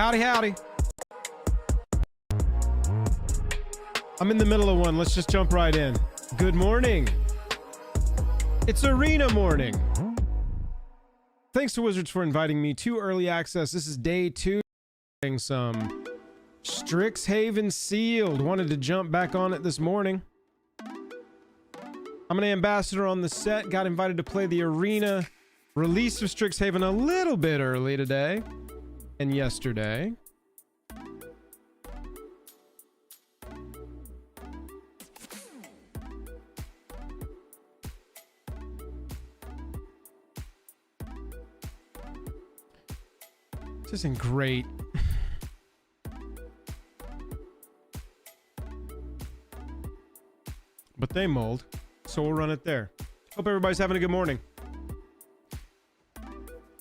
Howdy, howdy. I'm in the middle of one. Let's just jump right in. Good morning. It's arena morning. Thanks to Wizards for inviting me to early access. This is day 2. Some Strixhaven sealed. Wanted to jump back on it this morning. I'm an ambassador on the set. Got invited to play the arena release of Strixhaven a little bit early today and yesterday. This isn't great. But they mold, so we'll run it there. Hope everybody's having a good morning.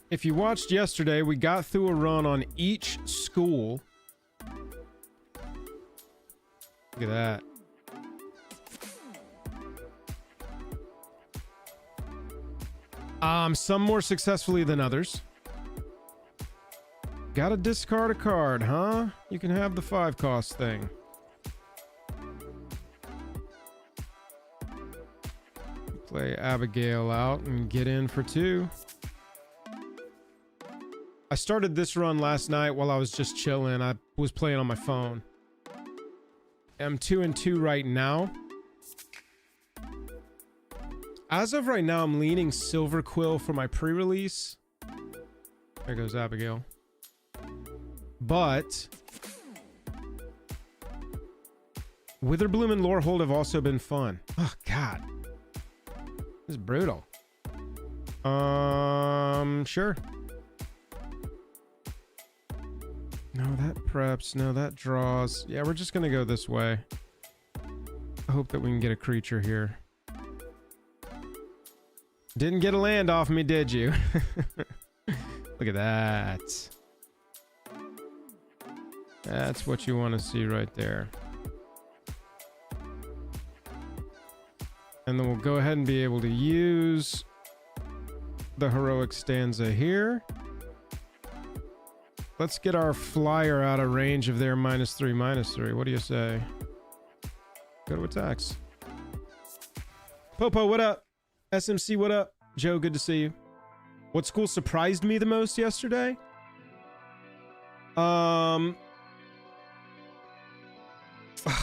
If you watched yesterday, we got through a run on each school. Look at that. Some more successfully than others. Gotta discard a card, huh? You can have the 5 cost thing. Play Abigail out and get in for 2. I started this run last night while I was just chilling. I was playing on my phone. I'm 2-2 right now. As of right now, I'm leaning Silverquill for my pre-release. There goes Abigail. But Witherbloom and Lorehold have also been fun. Oh, God. This is brutal. Sure. No, that preps. No, that draws. Yeah, we're just gonna go this way. I hope that we can get a creature here. Didn't get a land off me, did you? Look at that. That's what you want to see right there. And then we'll go ahead and be able to use the heroic stanza here. Let's get our flyer out of range of their -3/-3. What do you say? Go to attacks. Popo, what up? SMC, what up? Joe, good to see you. What school surprised me the most yesterday?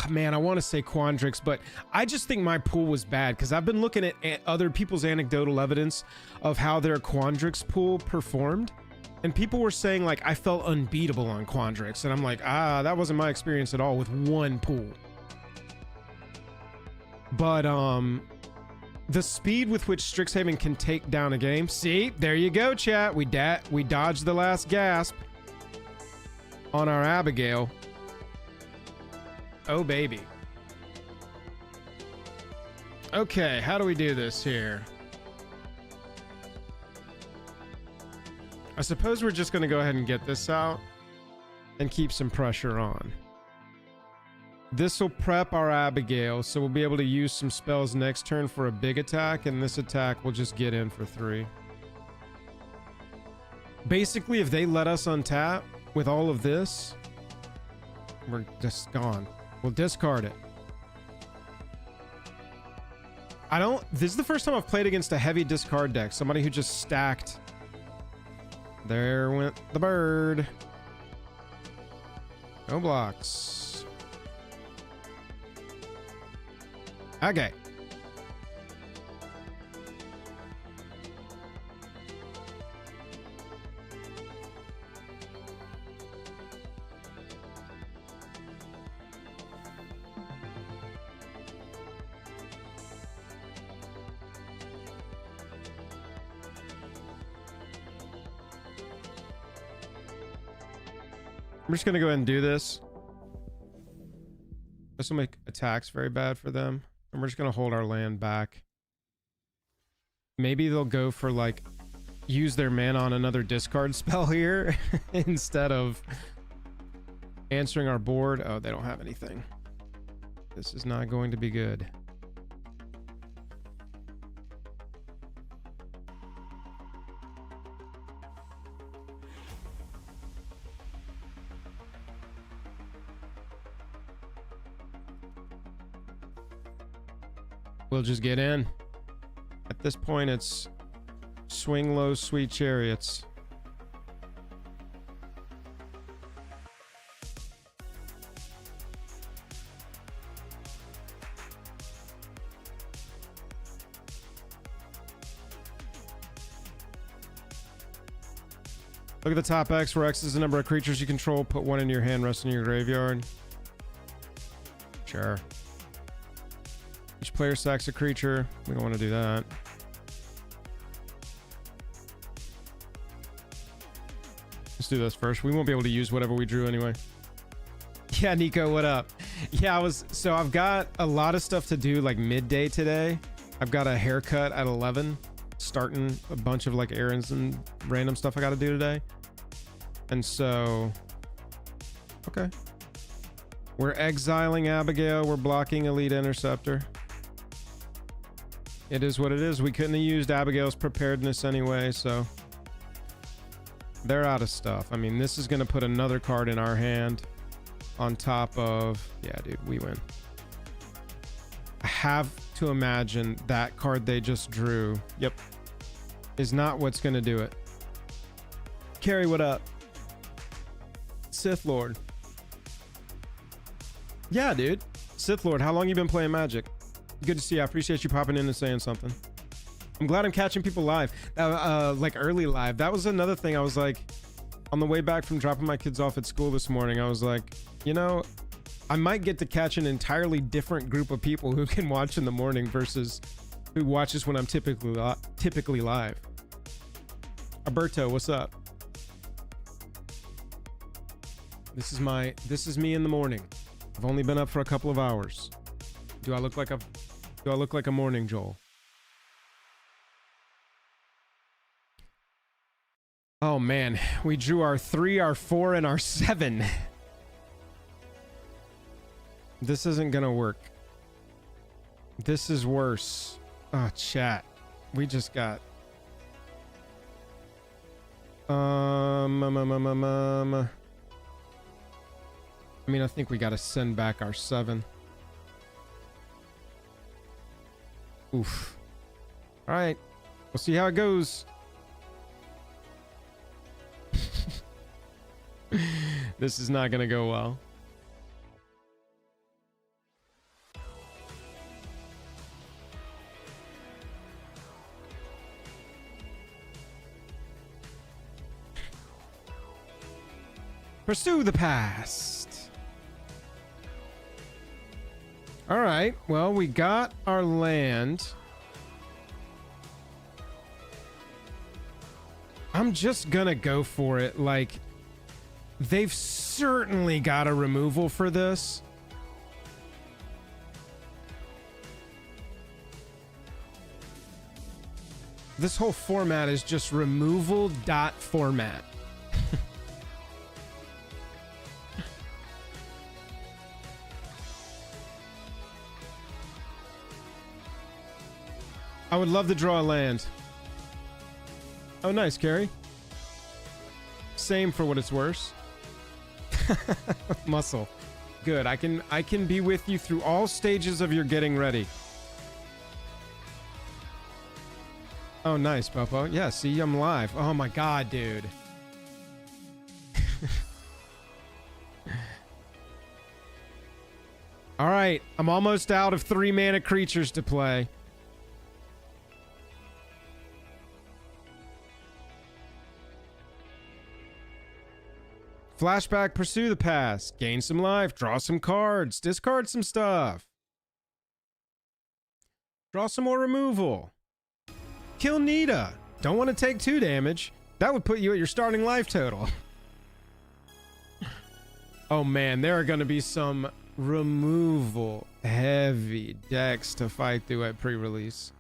Man, I want to say Quandrix, but I just think my pool was bad because I've been looking at other people's anecdotal evidence of how their Quandrix pool performed, and people were saying like I felt unbeatable on Quandrix, and I'm like, that wasn't my experience at all with one pool. But the speed with which Strixhaven can take down a game. See, there you go, chat. We dodged the last gasp on our Abigail. Oh, baby. Okay, how do we do this here? I suppose we're just going to go ahead and get this out and keep some pressure on. This will prep our Abigail, so we'll be able to use some spells next turn for a big attack, and this attack will just get in for 3. Basically, if they let us untap with all of this, we're just gone. We'll discard it. This is the first time I've played against a heavy discard deck. Somebody who just stacked. There went the bird. No blocks. Okay. I'm just gonna go ahead and do this. This will make attacks very bad for them. And we're just gonna hold our land back. Maybe they'll go for like use their mana on another discard spell here instead of answering our board. Oh, they don't have anything. This is not going to be good. We'll just get in. At this point, it's swing low, sweet chariots. Look at the top X, where X is the number of creatures you control. Put one in your hand, rest in your graveyard. Sure. Each player sacks a creature. We don't want to do that. Let's do this first. We won't be able to use whatever we drew anyway. Yeah, Nico, what up? Yeah, so I've got a lot of stuff to do like midday today. I've got a haircut at 11. Starting a bunch of like errands and random stuff I got to do today. And so, okay. We're exiling Abigail. We're blocking Elite Interceptor. It is what it is. We couldn't have used Abigail's preparedness anyway, so they're out of stuff. I mean, this is going to put another card in our hand on top of, yeah, dude, we win. I have to imagine that card they just drew, yep, is not what's going to do it. Carrie, what up? Sith Lord. Yeah, dude. Sith Lord, how long you been playing Magic? Good to see you. I appreciate you popping in and saying something. I'm glad I'm catching people live. Like early live. That was another thing. I was like, on the way back from dropping my kids off at school this morning, I was like, you know, I might get to catch an entirely different group of people who can watch in the morning versus who watches when I'm typically live. Alberto, what's up? This is me in the morning. I've only been up for a couple of hours. Do I look like a morning Joel? Oh man, we drew our 3, our 4, and our 7. This isn't gonna work. This is worse. Oh, chat. We just got... I mean, I think we gotta send back our 7. Oof. Alright. We'll see how it goes. This is not gonna go well. Pursue the past. All right. Well, we got our land. I'm just gonna go for it. Like, they've certainly got a removal for this. This whole format is just removal dot format. I would love to draw a land. Oh, nice, Carrie. Same for what it's worth. Muscle. Good. I can be with you through all stages of your getting ready. Oh, nice, Popo. Yeah, see, I'm live. Oh my god, dude. All right, I'm almost out of 3 mana creatures to play. Flashback, pursue the past, gain some life, draw some cards, discard some stuff. Draw some more removal. Kill Nita. Don't want to take 2 damage. That would put you at your starting life total. Oh man, there are going to be some removal heavy decks to fight through at pre-release.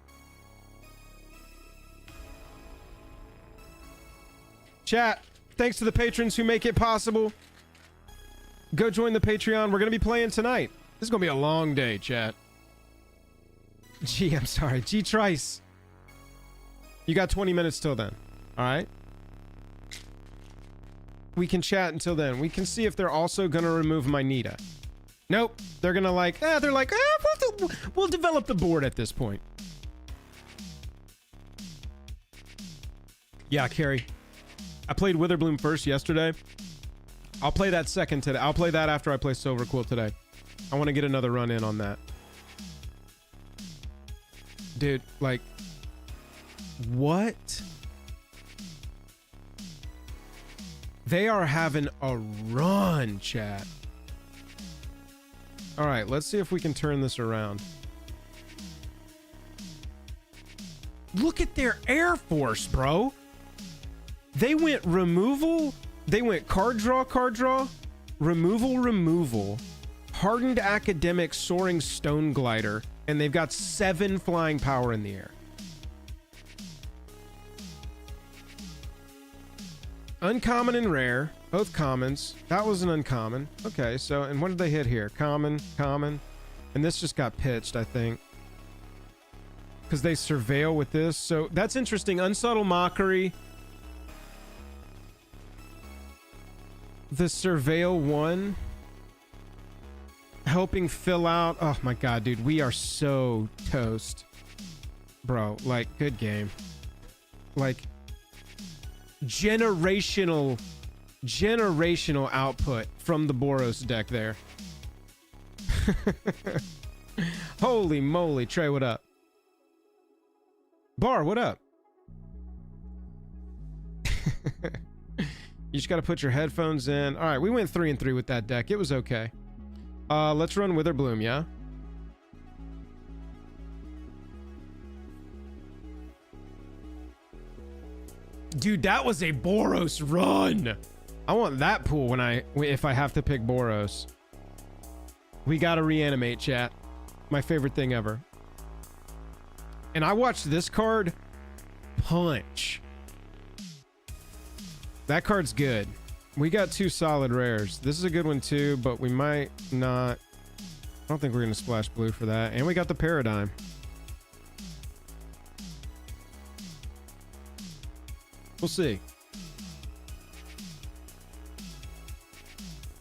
Chat. Thanks to the patrons who make it possible. Go join the Patreon. We're going to be playing tonight. This is going to be a long day, chat. I'm sorry. Trice. You got 20 minutes till then. All right? We can chat until then. We can see if they're also going to remove my Nita. Nope. They're going to like, we'll develop the board at this point. Yeah, Carrie. I played Witherbloom first yesterday. I'll play that second today. I'll play that after I play Silverquill today. I want to get another run in on that. Dude, like... What? They are having a run, chat. Alright, let's see if we can turn this around. Look at their Air Force, bro. They went removal. They went card draw, removal, hardened academic, soaring stone glider, and they've got 7 flying power in the air. Uncommon and rare, both commons. That was an uncommon. Okay, so, and what did they hit here? Common, common. And this just got pitched, I think. Because they surveil with this. So, that's interesting. Unsubtle Mockery. The Surveil 1. Helping fill out. Oh my god, dude. We are so toast. Bro, like, good game. Like... generational output from the Boros deck there. Holy moly. Trey, what up? Bar, what up? You just gotta put your headphones in. All right, we went 3 and 3 with that deck. It was okay. Let's run Witherbloom, yeah? Dude, that was a Boros run. I want that pool if I have to pick Boros. We gotta reanimate, chat. My favorite thing ever. And I watched this card punch. That card's good. We got 2 solid rares. This is a good one too, but we might not. I don't think we're gonna splash blue for that. And we got the Paradigm. We'll see.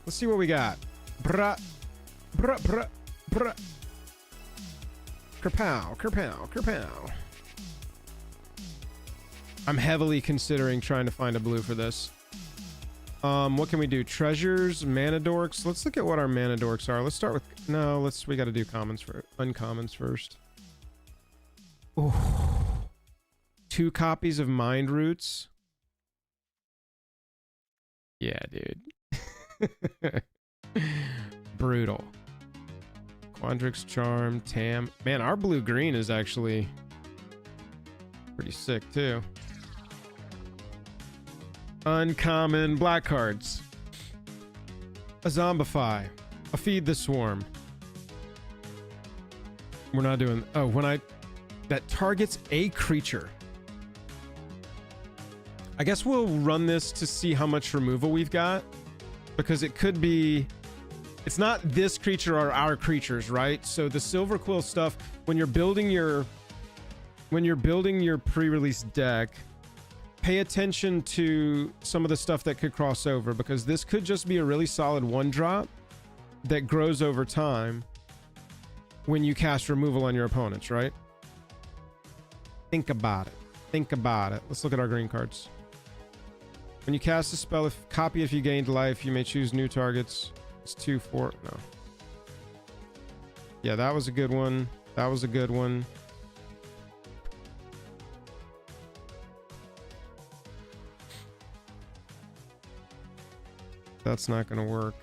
Let's see what we got. Bruh. Bruh, bruh, bruh. Kerpow, kerpow, kerpow. I'm heavily considering trying to find a blue for this. What can we do? Treasures, mana dorks. Let's look at what our mana dorks are. Let's start with... No, we got to do commons for uncommons first. Ooh. 2 copies of Mind Roots. Yeah, dude. Brutal. Quandrix, Charm, Tam. Man, our blue-green is actually pretty sick, too. Uncommon black cards. A Zombify. A Feed the Swarm. We're not doing... Oh, that targets a creature. I guess we'll run this to see how much removal we've got. Because it could be... It's not this creature or our creatures, right? So the Silverquill stuff, when you're building your pre-release deck, pay attention to some of the stuff that could cross over, because this could just be a really solid 1-drop that grows over time when you cast removal on your opponents, right? Think about it. Think about it. Let's look at our green cards. When you cast a spell, copy if you gained life, you may choose new targets. It's 2, 4. No. Yeah, that was a good one. That was a good one. That's not going to work.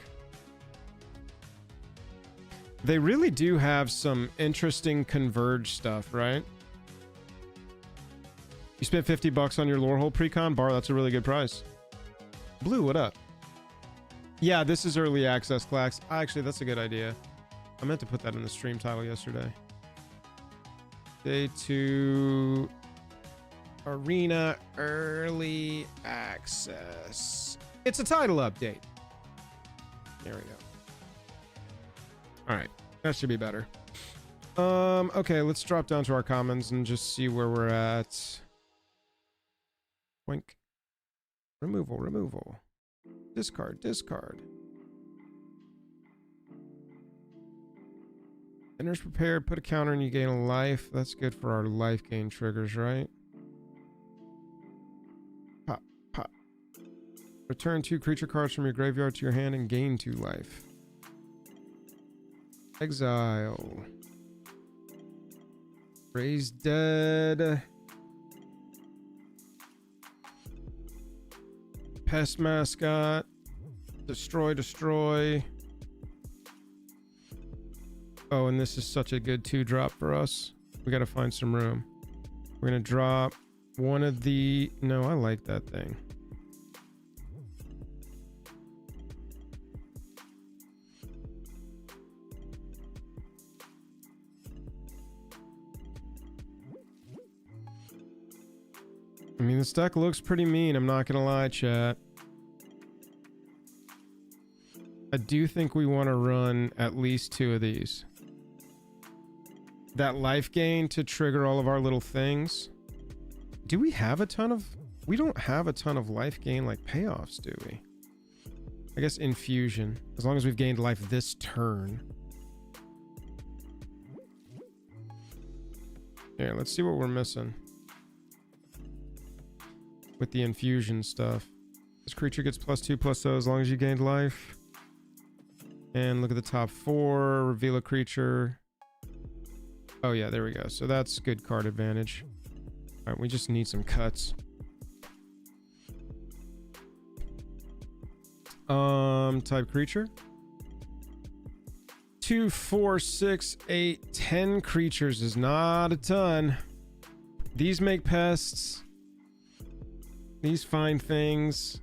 They really do have some interesting converge stuff, right? You spent $50 on your Lorehold precon bar. That's a really good price. Blue, what up? Yeah, this is early access, Clax. Actually, that's a good idea. I meant to put that in the stream title yesterday. Day 2 Arena Early Access. It's a title update. There we go. All right, that should be better. Okay, let's drop down to our commons and just see where we're at. Wink. Removal, removal. Discard, discard. Enters prepared, put a counter and you gain a life. That's good for our life gain triggers, right? Pop, pop. Return 2 creature cards from your graveyard to your hand and gain 2 life. Exile. Raise dead. Pest mascot. Destroy, destroy. Oh, and this is such a good 2-drop for us. We gotta find some room. We're gonna drop one of the... No, I like that thing. I mean, this deck looks pretty mean, I'm not gonna lie, chat. I do think we want to run at least 2 of these. That life gain to trigger all of our little things. Do we have a ton of... We don't have a ton of life gain like payoffs, do we? I guess infusion. As long as we've gained life this turn. Here, let's see what we're missing. With the infusion stuff. This creature gets +2/+0 as long as you gained life. And look at the top 4. Reveal a creature. Oh yeah, there we go. So that's good card advantage. Alright, we just need some cuts. Type creature. 2, 4, 6, 8, 10 creatures is not a ton. These make pests. These find things.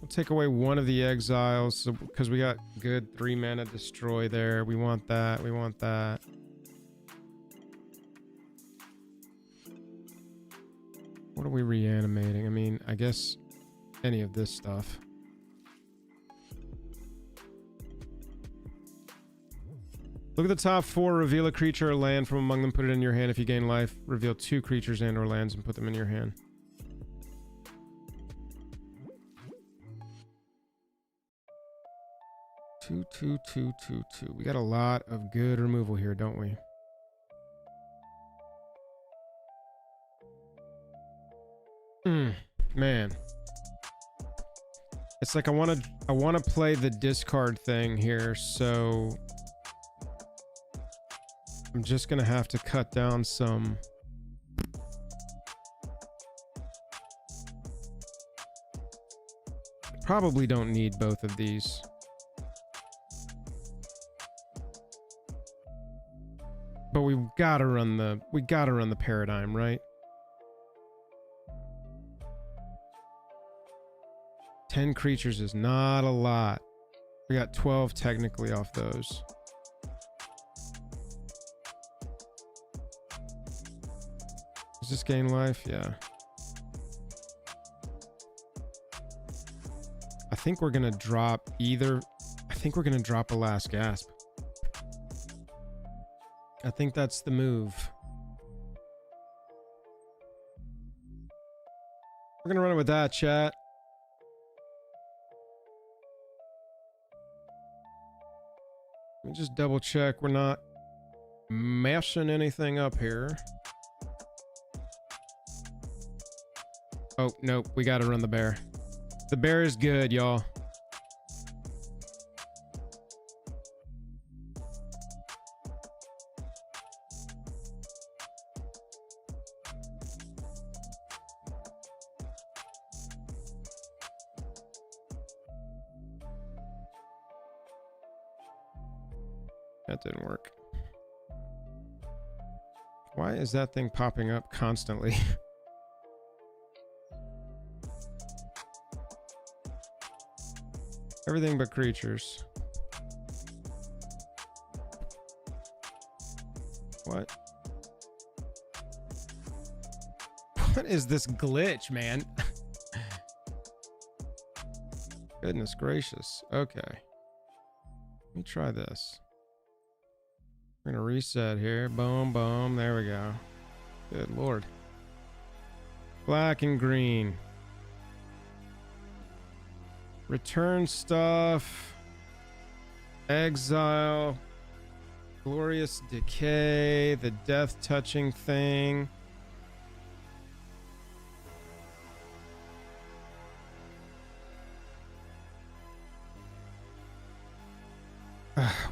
We'll take away one of the exiles, so because we got good 3-mana destroy there. We want that. We want that. What are we reanimating? I mean, I guess any of this stuff. Look at the top 4. Reveal a creature or land from among them. Put it in your hand. If you gain life, reveal 2 creatures and or lands and put them in your hand. Two. We got a lot of good removal here, don't we? Man. It's like I want to play the discard thing here, so I'm just going to have to cut down some. Probably don't need both of these. But we gotta run the paradigm, right? 10 creatures is not a lot. We got 12 technically off those. Does this gain life? Yeah. I think we're gonna drop either. I think we're gonna drop a last gasp. I think that's the move. We're gonna run it with that, chat. Let me just double check we're not messing anything up here. Oh, nope, we gotta run the bear. The bear is good, y'all. That didn't work. Why is that thing popping up constantly? Everything but creatures. What? What is this glitch, man? Goodness gracious. Okay. Let me try this. We're gonna reset here. Boom, boom. There we go. Good lord. Black and green. Return stuff. Exile. Glorious Decay, the death touching thing.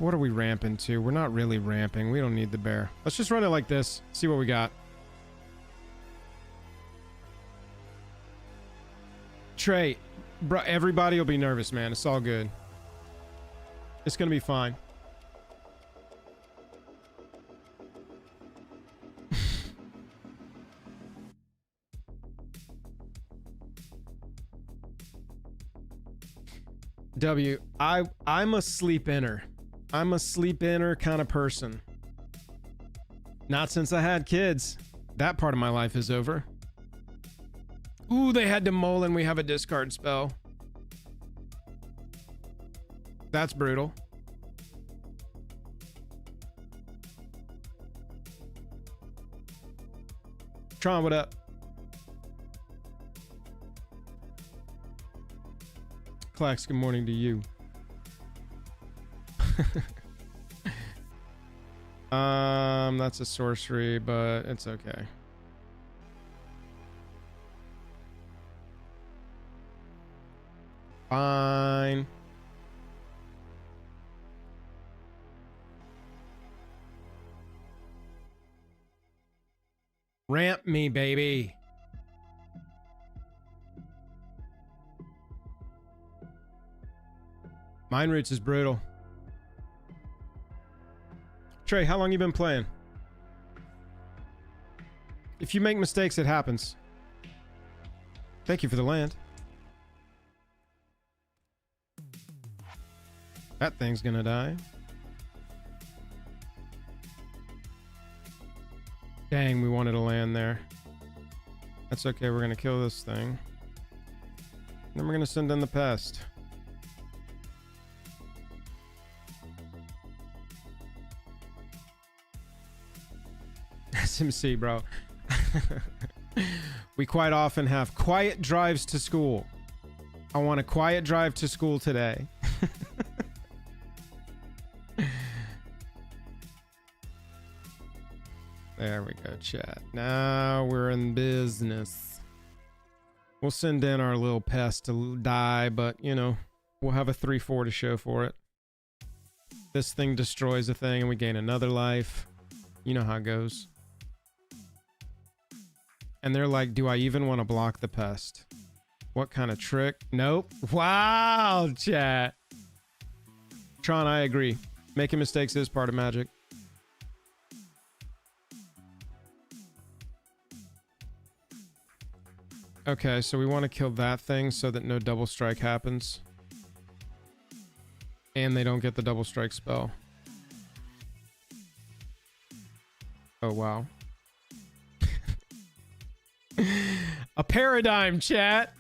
What are we ramping to? We're not really ramping. We don't need the bear. Let's just run it like this. See what we got. Trey, bro, everybody will be nervous, man. It's all good. It's gonna be fine. I'm a sleep-inner. I'm a sleep-inner kind of person. Not since I had kids. That part of my life is over. Ooh, they had to mull and we have a discard spell. That's brutal. Tron, what up? Clax, good morning to you. That's a sorcery, but it's okay. Fine. Ramp me, baby. Mind Roots is brutal. Trey, how long you been playing? If you make mistakes, it happens. Thank you for the land. That thing's gonna die. Dang, we wanted to land there. That's okay, we're gonna kill this thing. Then we're gonna send in the pest. SMC, bro. We quite often have quiet drives to school. I want a quiet drive to school today. There we go, chat. Now we're in business. We'll send in our little pest to die, but, you know, we'll have a 3/4 to show for it. This thing destroys a thing and we gain another life. You know how it goes. And they're like, do I even want to block the pest? What kind of trick? Nope. Wow, chat. Tron, I agree. Making mistakes is part of Magic. Okay, so we want to kill that thing so that no double strike happens. And they don't get the double strike spell. Oh, wow. A paradigm, chat.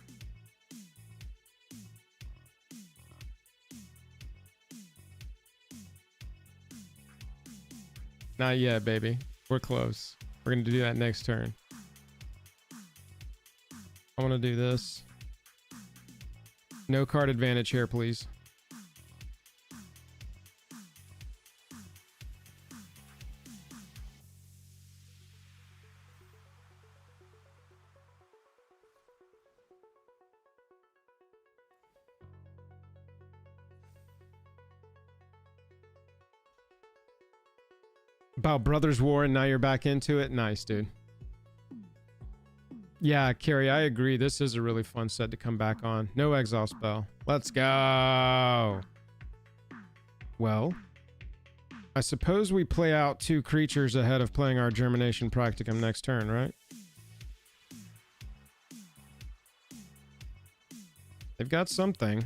Not yet, baby. We're close. We're going to do that next turn. I want to do this. No card advantage here, please. About Brothers War and now you're back into it? Nice, dude. Yeah, Carrie, I agree. This is a really fun set to come back on. No exile spell. Let's go. Well, I suppose we play out 2 creatures ahead of playing our Germination Practicum next turn, right? They've got something.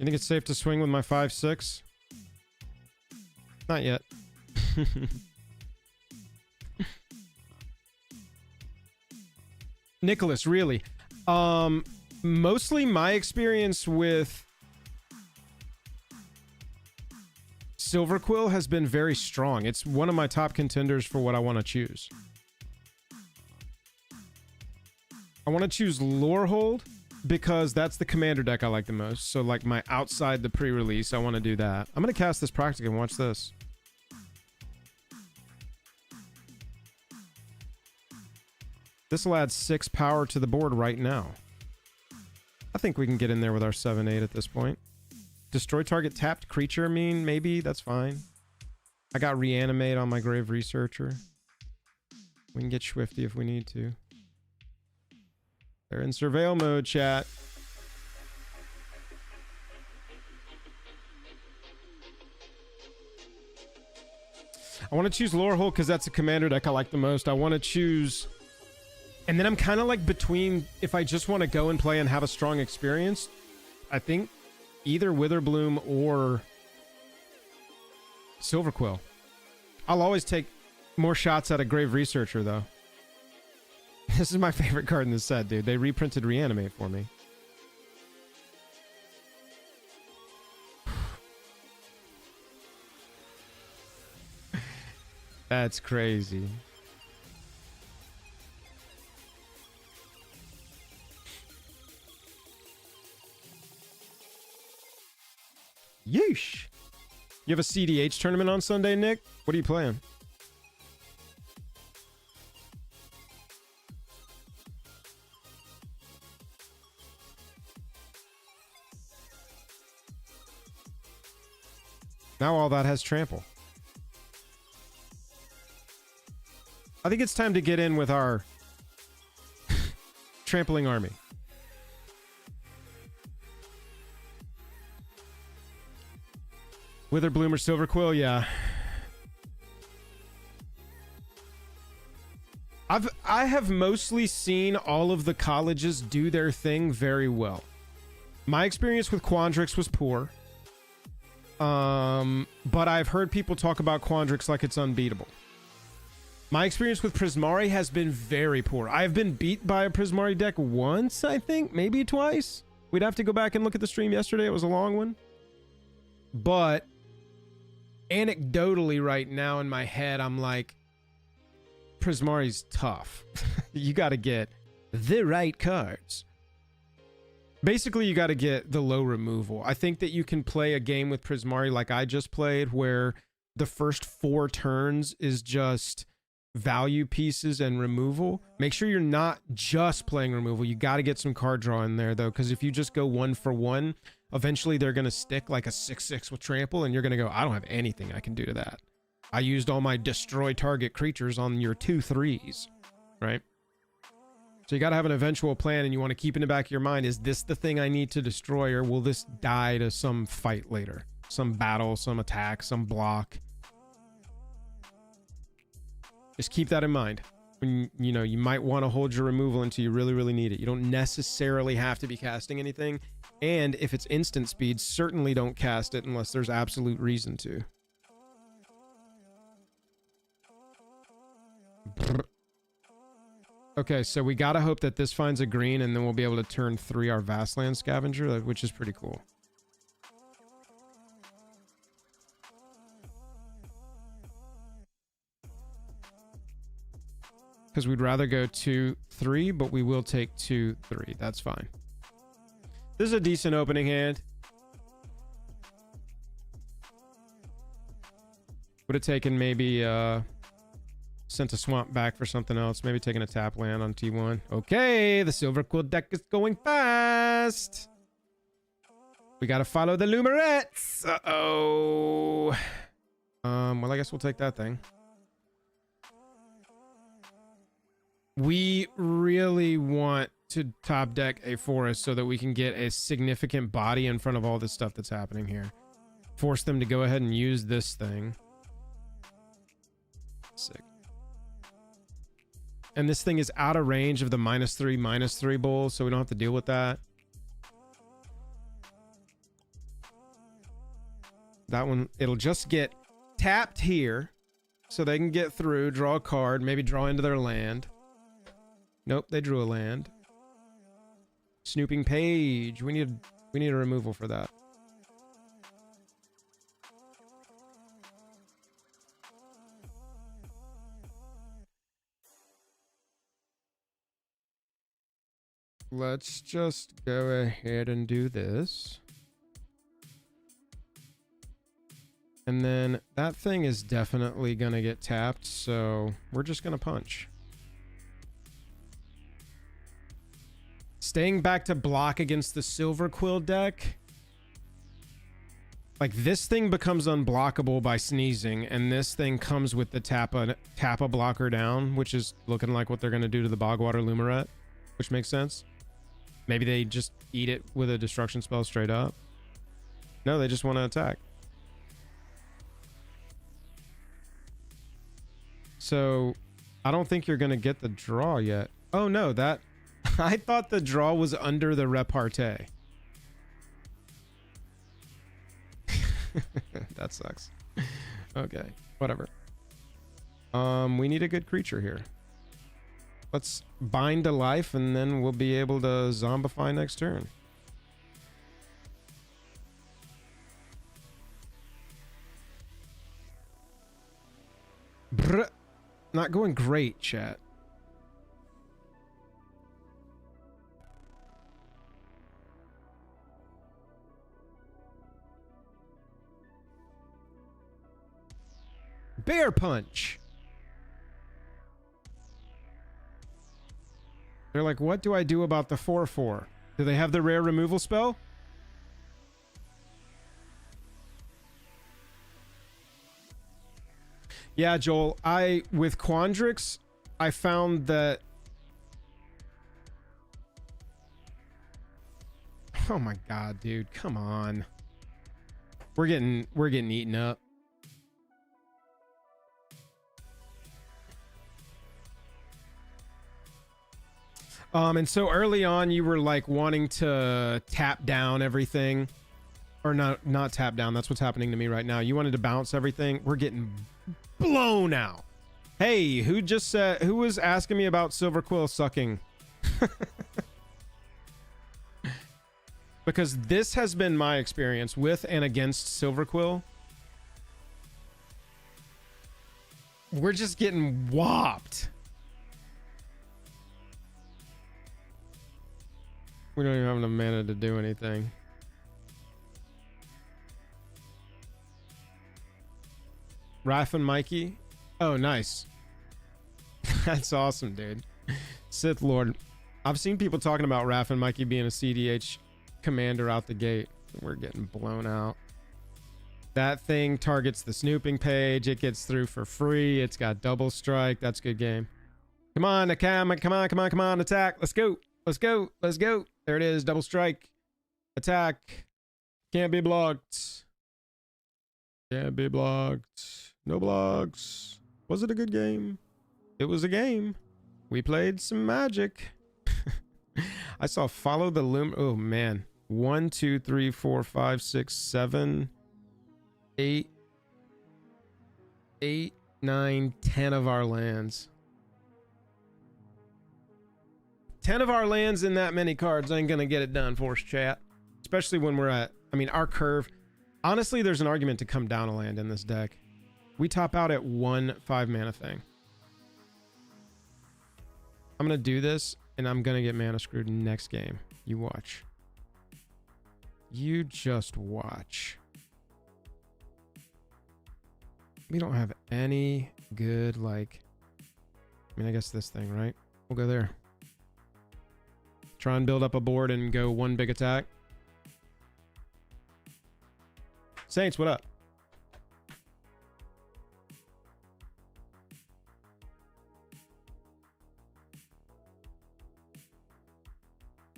You think it's safe to swing with my 5/6? Not yet. Nicholas, really? Mostly my experience with Silverquill has been very strong. It's one of my top contenders for what I want to choose. I want to choose Lorehold because that's the commander deck I like the most. So like my outside the pre-release, I want to do that. I'm going to cast this Practic and watch this. This will add 6 power to the board right now. I think we can get in there with our 7-8 at this point. Destroy target tapped creature, I mean, maybe, that's fine. I got Reanimate on my Grave Researcher. We can get Swifty if we need to. They're in surveil mode, chat. I want to choose Lorehold because that's a commander deck I like the most. I want to choose... And then I'm kind of like between, if I just want to go and play and have a strong experience, I think either Witherbloom or Silverquill. I'll always take more shots at a Grave Researcher, though. This is my favorite card in this set, dude. They reprinted Reanimate for me. That's crazy. Yeesh. You have a CDH tournament on Sunday, Nick? What are you playing? Now all that has trample. I think it's time to get in with our trampling army. Witherbloom or Silverquill, yeah. I have mostly seen all of the colleges do their thing very well. My experience with Quandrix was poor. But I've heard people talk about Quandrix like it's unbeatable. My experience with Prismari has been very poor. I've been beat by a Prismari deck once, I think, maybe twice. We'd have to go back and look at the stream yesterday. It was a long one. But anecdotally right now in my head, I'm like, Prismari's tough. You got to get the right cards. Basically, you got to get the low removal. I think that you can play a game with Prismari like I just played, where the first 4 turns is just value pieces and removal. Make sure you're not just playing removal. You got to get some card draw in there, though, because if you just go 1 for 1, eventually they're going to stick like a 6/6 with trample, and you're going to go, I don't have anything I can do to that. I used all my destroy target creatures on your 2/3s, right? So you got to have an eventual plan, and you want to keep in the back of your mind, is this the thing I need to destroy, or will this die to some fight later? Some battle, some attack, some block. Just keep that in mind. When, you know, you might want to hold your removal until you really, really need it. You don't necessarily have to be casting anything. And if it's instant speed, certainly don't cast it unless there's absolute reason to. Okay, so we gotta hope that this finds a green, and then we'll be able to turn 3 our Vastland Scavenger, which is pretty cool. Because we'd rather go 2/3, but we will take 2/3. That's fine. This is a decent opening hand. Would have taken maybe sent a swamp back for something else. Maybe taking a tap land on T1. Okay, the Silverquill deck is going fast. We gotta follow the Lumerets. Uh-oh. Well, I guess we'll take that thing. We really want to top deck a forest so that we can get a significant body in front of all this stuff that's happening here. Force them to go ahead and use this thing. Sick. And this thing is out of range of the -3/-3 bull, so we don't have to deal with that. That one, it'll just get tapped here so they can get through, draw a card, maybe draw into their land. Nope, they drew a land. Snooping Page. We need a removal for that. let's just go ahead and do this. And then that thing is definitely going to get tapped, so we're just going to punch. Staying back to block against the Silverquill deck. Like, this thing becomes unblockable by sneezing, and this thing comes with the tap a blocker down, which is looking like what they're going to do to the Bogwater Lumaret, which makes sense. Maybe they just eat it with a destruction spell straight up. No, they just want to attack. So, I don't think you're going to get the draw yet. Oh, no, that... I thought the draw was under the repartee. That sucks. Okay, whatever. We need a good creature here. Let's bind to life, and then we'll be able to zombify next turn. Brr. Not going great, chat. Bear punch. They're like, what do I do about the 4/4? Do they have the rare removal spell? Yeah, Joel, with Quandrix, I found that... Oh my god, dude, come on. We're getting eaten up. And so early on you were like wanting to tap down everything, or not tap down. That's what's happening to me right now. You wanted to bounce everything. We're getting blown out. Hey, who was asking me about Silverquill sucking? Because this has been my experience with and against Silverquill. We're just getting whopped. We don't even have enough mana to do anything. Raph and Mikey? Oh, nice. That's awesome, dude. Sith Lord. I've seen people talking about Raph and Mikey being a CDH commander out the gate. We're getting blown out. That thing targets the snooping page. It gets through for free. It's got double strike. That's a good game. Come on, Nakam. Come on, come on, come on. Attack. Let's go. Let's go. Let's go. There it is. Double strike. Attack. Can't be blocked. Can't be blocked. No blocks. Was it a good game? It was a game. We played some Magic. I saw Follow the Loom. Oh, man. 1, 2, 3, 4, 5, 6, 7, 8, 9, 10 of our lands. 10 of our lands in that many cards ain't gonna get it done for us, chat. Especially when we're at, I mean, our curve. Honestly, there's an argument to come down a land in this deck. We top out at 1 5-mana thing. I'm gonna do this, and I'm gonna get mana screwed next game. You watch. You just watch. We don't have any good, like... I mean, I guess this thing, right? We'll go there. Try and build up a board and go one big attack. Saints, what up?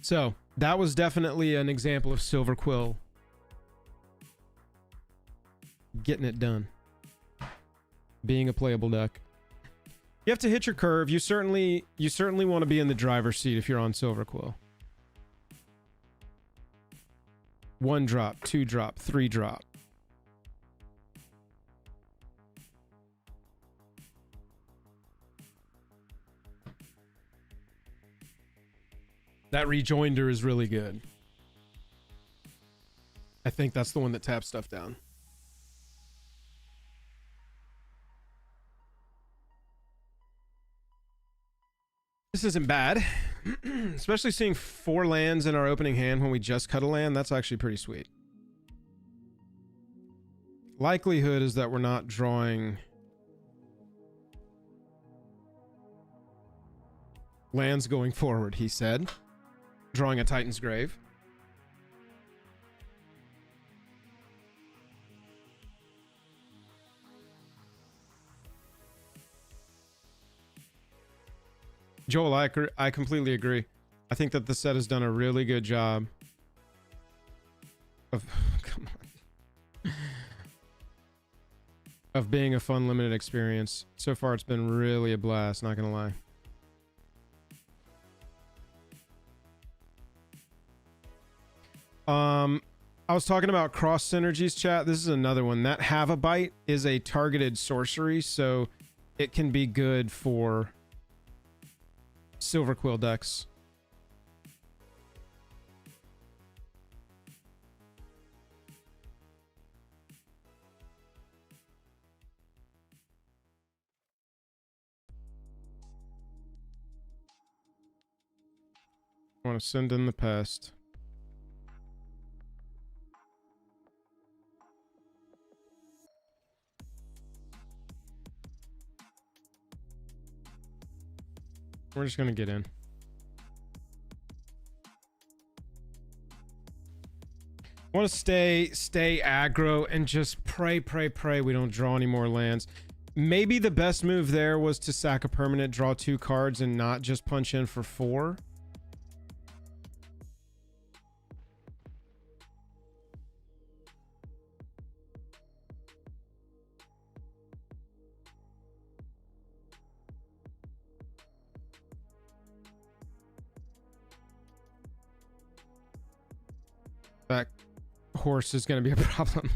So, that was definitely an example of Silverquill getting it done. Being a playable deck. You have to hit your curve. You certainly want to be in the driver's seat if you're on Silverquill. 1 drop, 2 drop, 3 drop. That rejoinder is really good. I think that's the one that taps stuff down. This isn't bad. Especially seeing 4 lands in our opening hand when we just cut a land, that's actually pretty sweet. Likelihood is that we're not drawing lands going forward, he said. Drawing a Titan's Grave. Joel, I completely agree. I think that the set has done a really good job of come on, of being a fun limited experience. So far it's been really a blast, not gonna lie. I was talking about cross synergies, chat. This is another one. That Have a Bite is a targeted sorcery, so it can be good for Silverquill decks. I want to send in the pest. We're just gonna get in. I want to stay aggro and just pray we don't draw any more lands. Maybe the best move there was to sack a permanent, draw 2 cards, and not just punch in for 4. That horse is going to be a problem.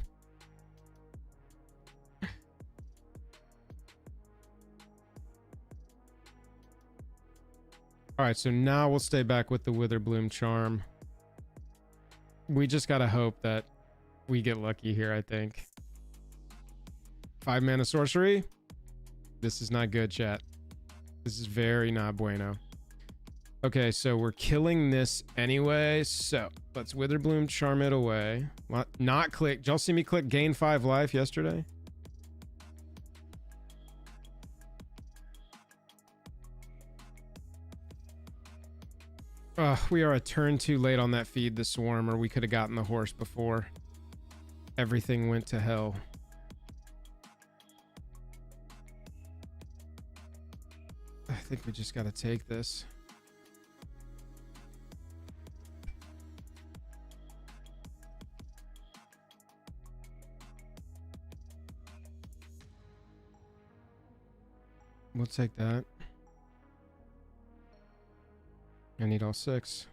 All right, so now we'll stay back with the Witherbloom charm. We just got to hope that we get lucky here, I think. 5 mana sorcery. This is not good, chat. This is very not bueno. Okay, so we're killing this anyway, so let's Witherbloom charm it away. Not click. Did y'all see me click gain 5 life yesterday? We are a turn too late on that feed the swarm, or we could have gotten the horse before everything went to hell. I think we just got to take this. We'll take that. I need all 6.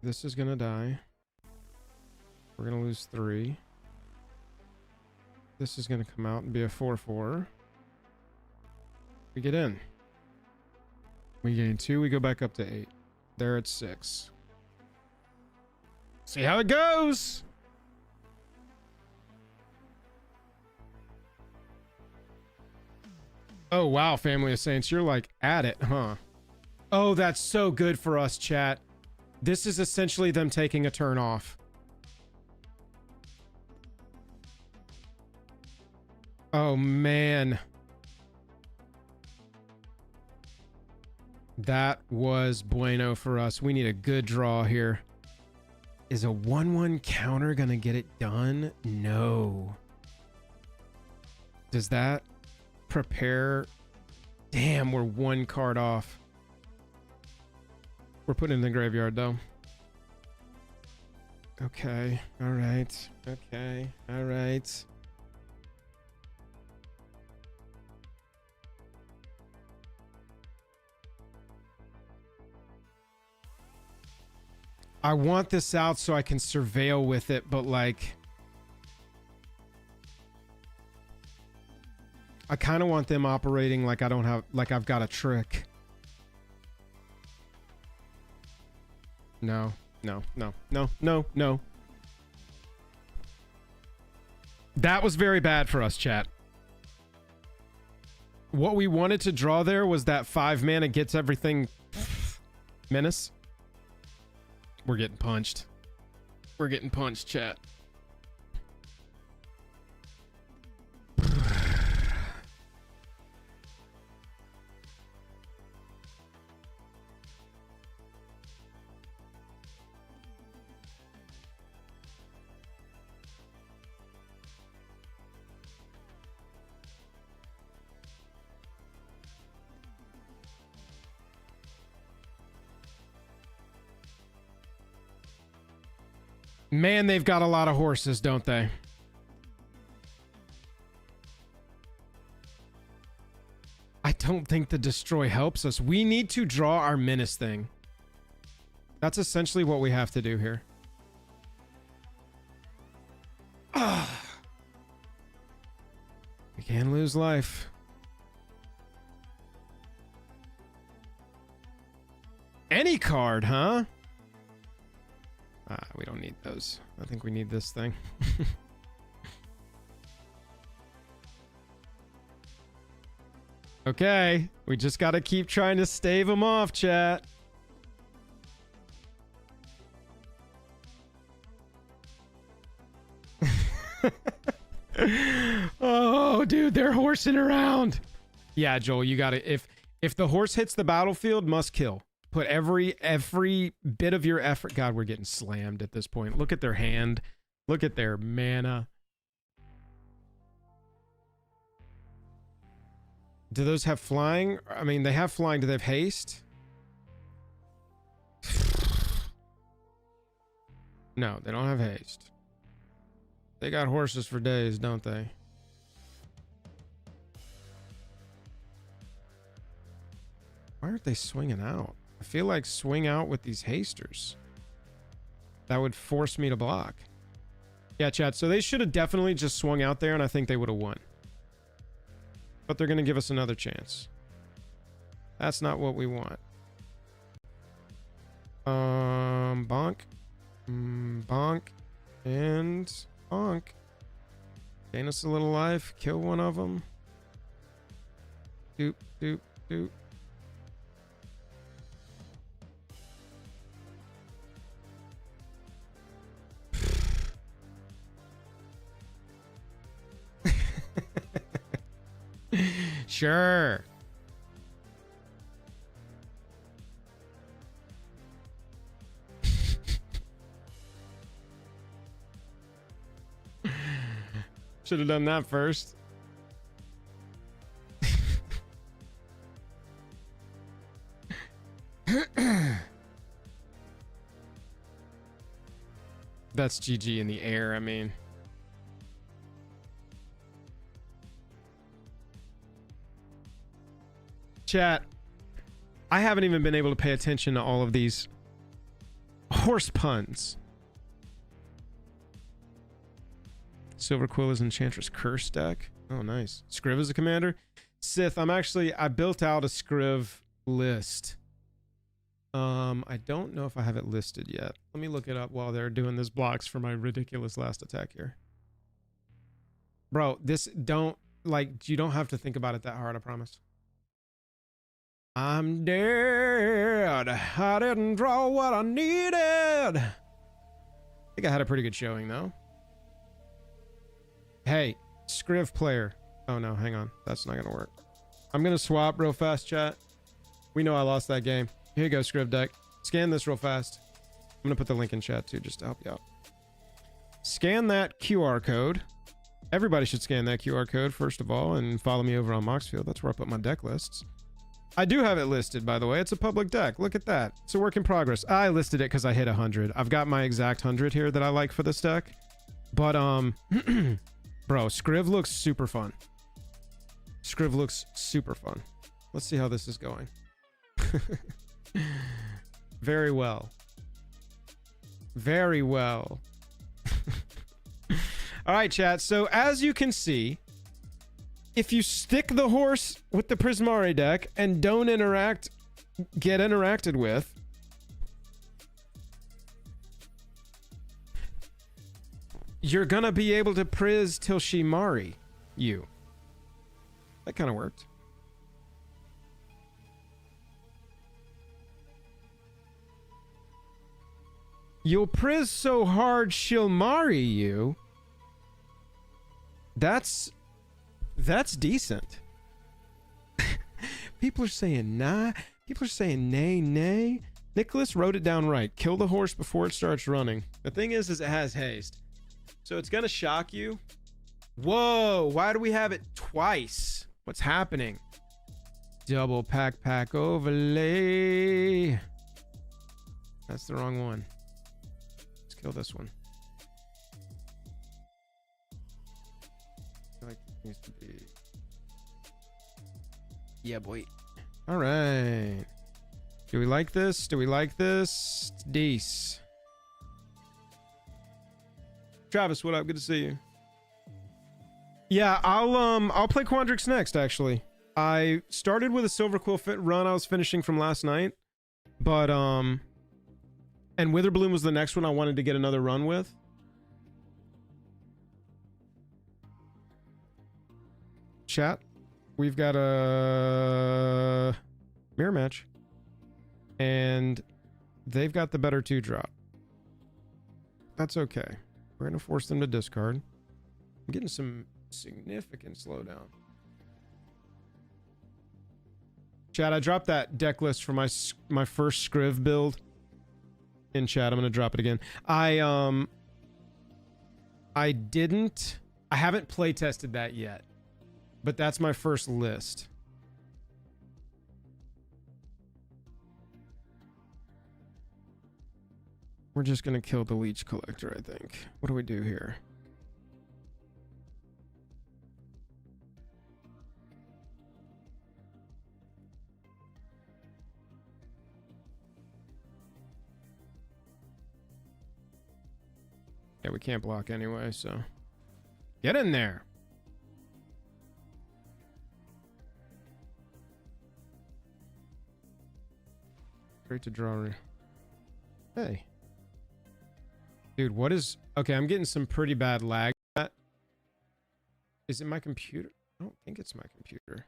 This is gonna die. We're gonna lose 3. This is gonna come out and be a 4/4. We get in. We gain 2. We go back up to 8. There it's 6. See how it goes. Oh, wow, Family of Saints. You're like at it, huh? Oh, that's so good for us, chat. This is essentially them taking a turn off. Oh, man. That was bueno for us. We need a good draw here. Is a 1/1 counter gonna get it done? No. Does that prepare? Damn, we're 1 card off. We're putting it in the graveyard though. Okay, all right. Okay, all right. I want this out so I can surveil with it, but like I kind of want them operating like I don't have, like I've got a trick. No, no, no, no, no, no. That was very bad for us, chat. What we wanted to draw there was that 5 mana gets everything menace. We're getting punched. We're getting punched, chat. Man, they've got a lot of horses, don't they? I don't think the destroy helps us. We need to draw our menace thing. That's essentially what we have to do here. We can lose life. Any card, huh? We don't need those. I think we need this thing. Okay, we just got to keep trying to stave them off, chat. Oh, dude, they're horsing around. Yeah, Joel, you got to if the horse hits the battlefield, must kill. Put every bit of your effort. God, we're getting slammed at this point. Look at their hand. Look at their mana. Do those have flying? I mean, they have flying. Do they have haste? No, they don't have haste. They got horses for days, don't they? Why aren't they swinging out? I feel like swing out with these hasters. That would force me to block. Yeah, chat. So they should have definitely just swung out there, and I think they would have won. But they're going to give us another chance. That's not what we want. Bonk. Bonk. And bonk. Gain us a little life. Kill one of them. Doop, doop, doop. Sure. Should have done that first. That's GG in the air, I mean. Chat, I haven't even been able to pay attention to all of these horse puns. Silverquill is Enchantress Curse deck. Oh, nice. Scriv is a commander. Sith, I built out a Scriv list. I don't know if I have it listed yet. Let me look it up while they're doing this blocks for my ridiculous last attack here. Bro, you don't have to think about it that hard, I promise. I'm dead. I didn't draw what I needed. I think I had a pretty good showing, though. Hey, Scriv player. Oh, no, hang on. That's not going to work. I'm going to swap real fast, chat. We know I lost that game. Here you go, Scriv deck. Scan this real fast. I'm going to put the link in chat, too, just to help you out. Scan that QR code. Everybody should scan that QR code, first of all, and follow me over on Moxfield. That's where I put my deck lists. I do have it listed, by the way. It's a public deck. Look at that. It's a work in progress. I listed it because I hit 100. I've got my exact 100 here that I like for this deck. But, bro, Scriv looks super fun. Scriv looks super fun. Let's see how this is going. Very well. Very well. All right, chat. So, as you can see, if you stick the horse with the Prismari deck and don't get interacted with, you're gonna be able to Priz till she Mari you. That kind of worked. You'll priz so hard she'll marry you. That's decent. People are saying nah. People are saying nay, nay. Nicholas wrote it down right. Kill the horse before it starts running. The thing is it has haste. So it's gonna shock you. Whoa, why do we have it twice? What's happening? Double pack overlay. That's the wrong one. Let's kill this one. I feel like it needs to be... Yeah, boy. All right. Do we like this? Do we like this? It's Deece. Travis, what up? Good to see you. Yeah, I'll play Quandrix next, actually. I started with a Silverquill run I was finishing from last night. But, and Witherbloom was the next one I wanted to get another run with. Chat. We've got a mirror match. And they've got the better 2-drop. That's okay. We're going to force them to discard. I'm getting some significant slowdown. Chat, I dropped that deck list for my first Scriv build. In chat, I'm going to drop it again. I haven't play tested that yet. But that's my first list. We're just going to kill the Leech Collector, I think. What do we do here? Yeah, we can't block anyway, so... Get in there! Great to draw. Hey. Dude, what is... Okay, I'm getting some pretty bad lag. Is it my computer? I don't think it's my computer.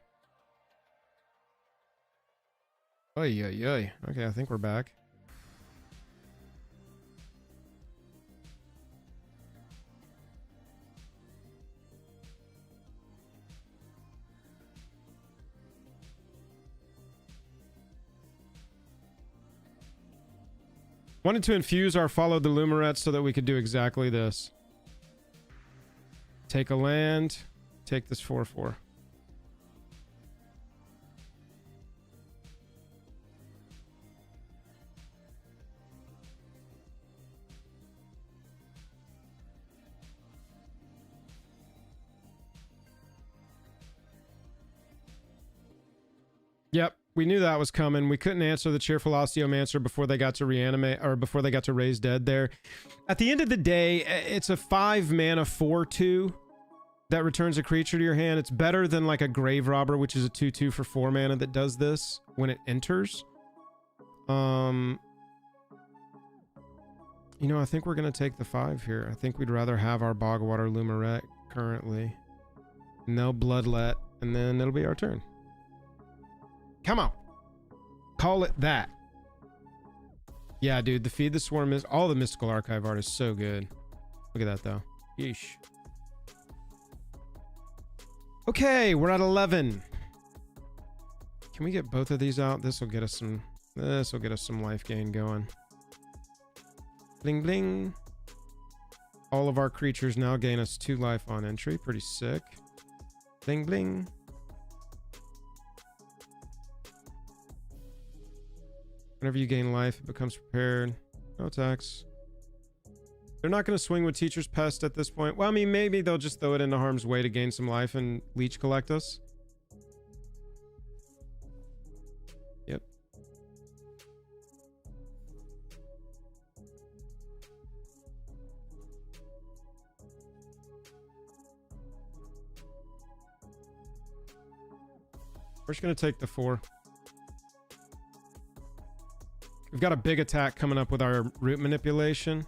Oy, oy, oy. Okay, I think we're back. Wanted to infuse our Follow the Lumerets so that we could do exactly this. Take a land. Take this 4/4. Yep. We knew that was coming. We couldn't answer the Cheerful Osteomancer before they got to reanimate, or before they got to raise dead there. At the end of the day, it's a 5 mana 4/2 that returns a creature to your hand. It's better than like a Grave Robber, which is a 2/2 for 4 mana that does this when it enters. You know, I think we're going to take the 5 here. I think we'd rather have our Bogwater Lumeret currently. And they'll Bloodlet, and then it'll be our turn. Come on. Call it that. Yeah, dude, the Feed the Swarm is... All the Mystical Archive art is so good. Look at that, though. Yeesh. Okay, we're at 11. Can we get both of these out? This will get us some... This will get us some life gain going. Bling, bling. All of our creatures now gain us 2 life on entry. Pretty sick. Bling, bling. Whenever you gain life, it becomes prepared. No attacks. They're not going to swing with Teacher's Pest at this point. Well, I mean, maybe they'll just throw it into harm's way to gain some life and Leech Collect us. Yep. We're just going to take the 4. We've got a big attack coming up with our Root Manipulation.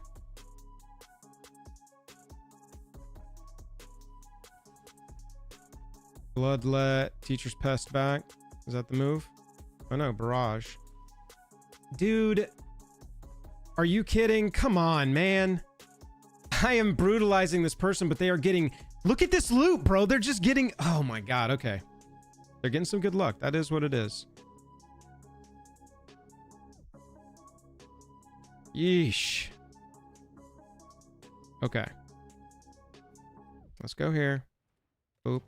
Bloodlet, Teacher's Pest back. Is that the move? Oh no, Barrage. Dude, Are you kidding? Come on, man. I am brutalizing this person, but they are getting... Look at this loot, bro. They're just getting... Oh my god, okay. They're getting some good luck. That is what it is. Yeesh. Okay. Let's go here. Boop.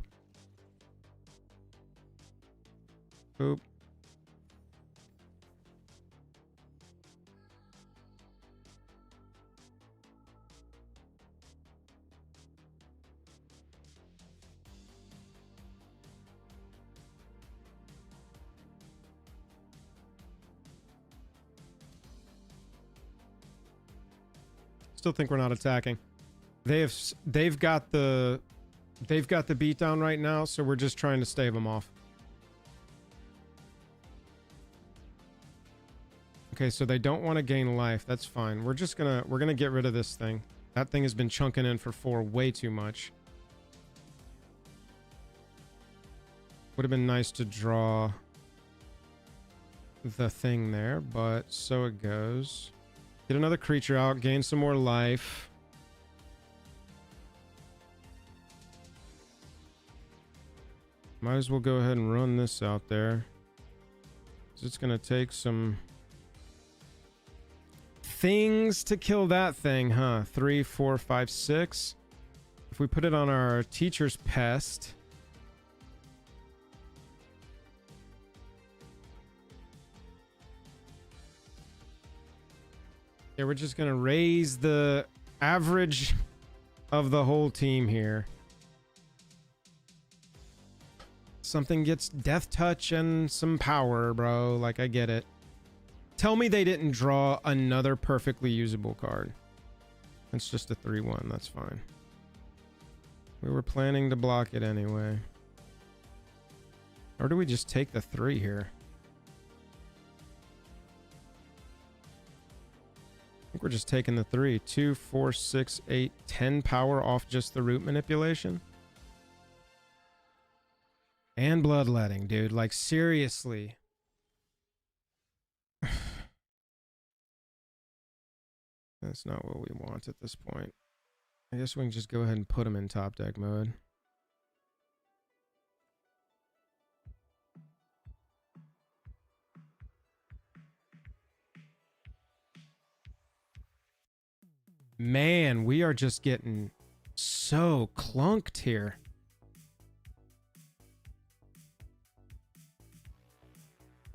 Boop. Still think we're not attacking. They've got the beatdown right now, so we're just trying to stave them off. Okay, so they don't want to gain life. That's fine. We're gonna get rid of this thing. That thing has been chunking in for 4 way too much. Would have been nice to draw the thing there, but so it goes. Get another creature out, gain some more life. Might as well go ahead and run this out there. It's gonna take some things to kill that thing, huh? 3, 4, 5, 6. If we put it on our teacher's pest. Yeah, we're just gonna raise the average of the whole team here. Something gets death touch and some power, bro. Like, I get it. Tell me they didn't draw another perfectly usable card. It's just a 3/1. That's fine. We were planning to block it anyway. Or do we just take the 3 here? I think we're just taking the 3. 2, 4, 6, 8, 10 power off just the root manipulation. And bloodletting, dude. Like, seriously. That's not what we want at this point. I guess we can just go ahead and put them in top deck mode. Man, we are just getting so clunked here.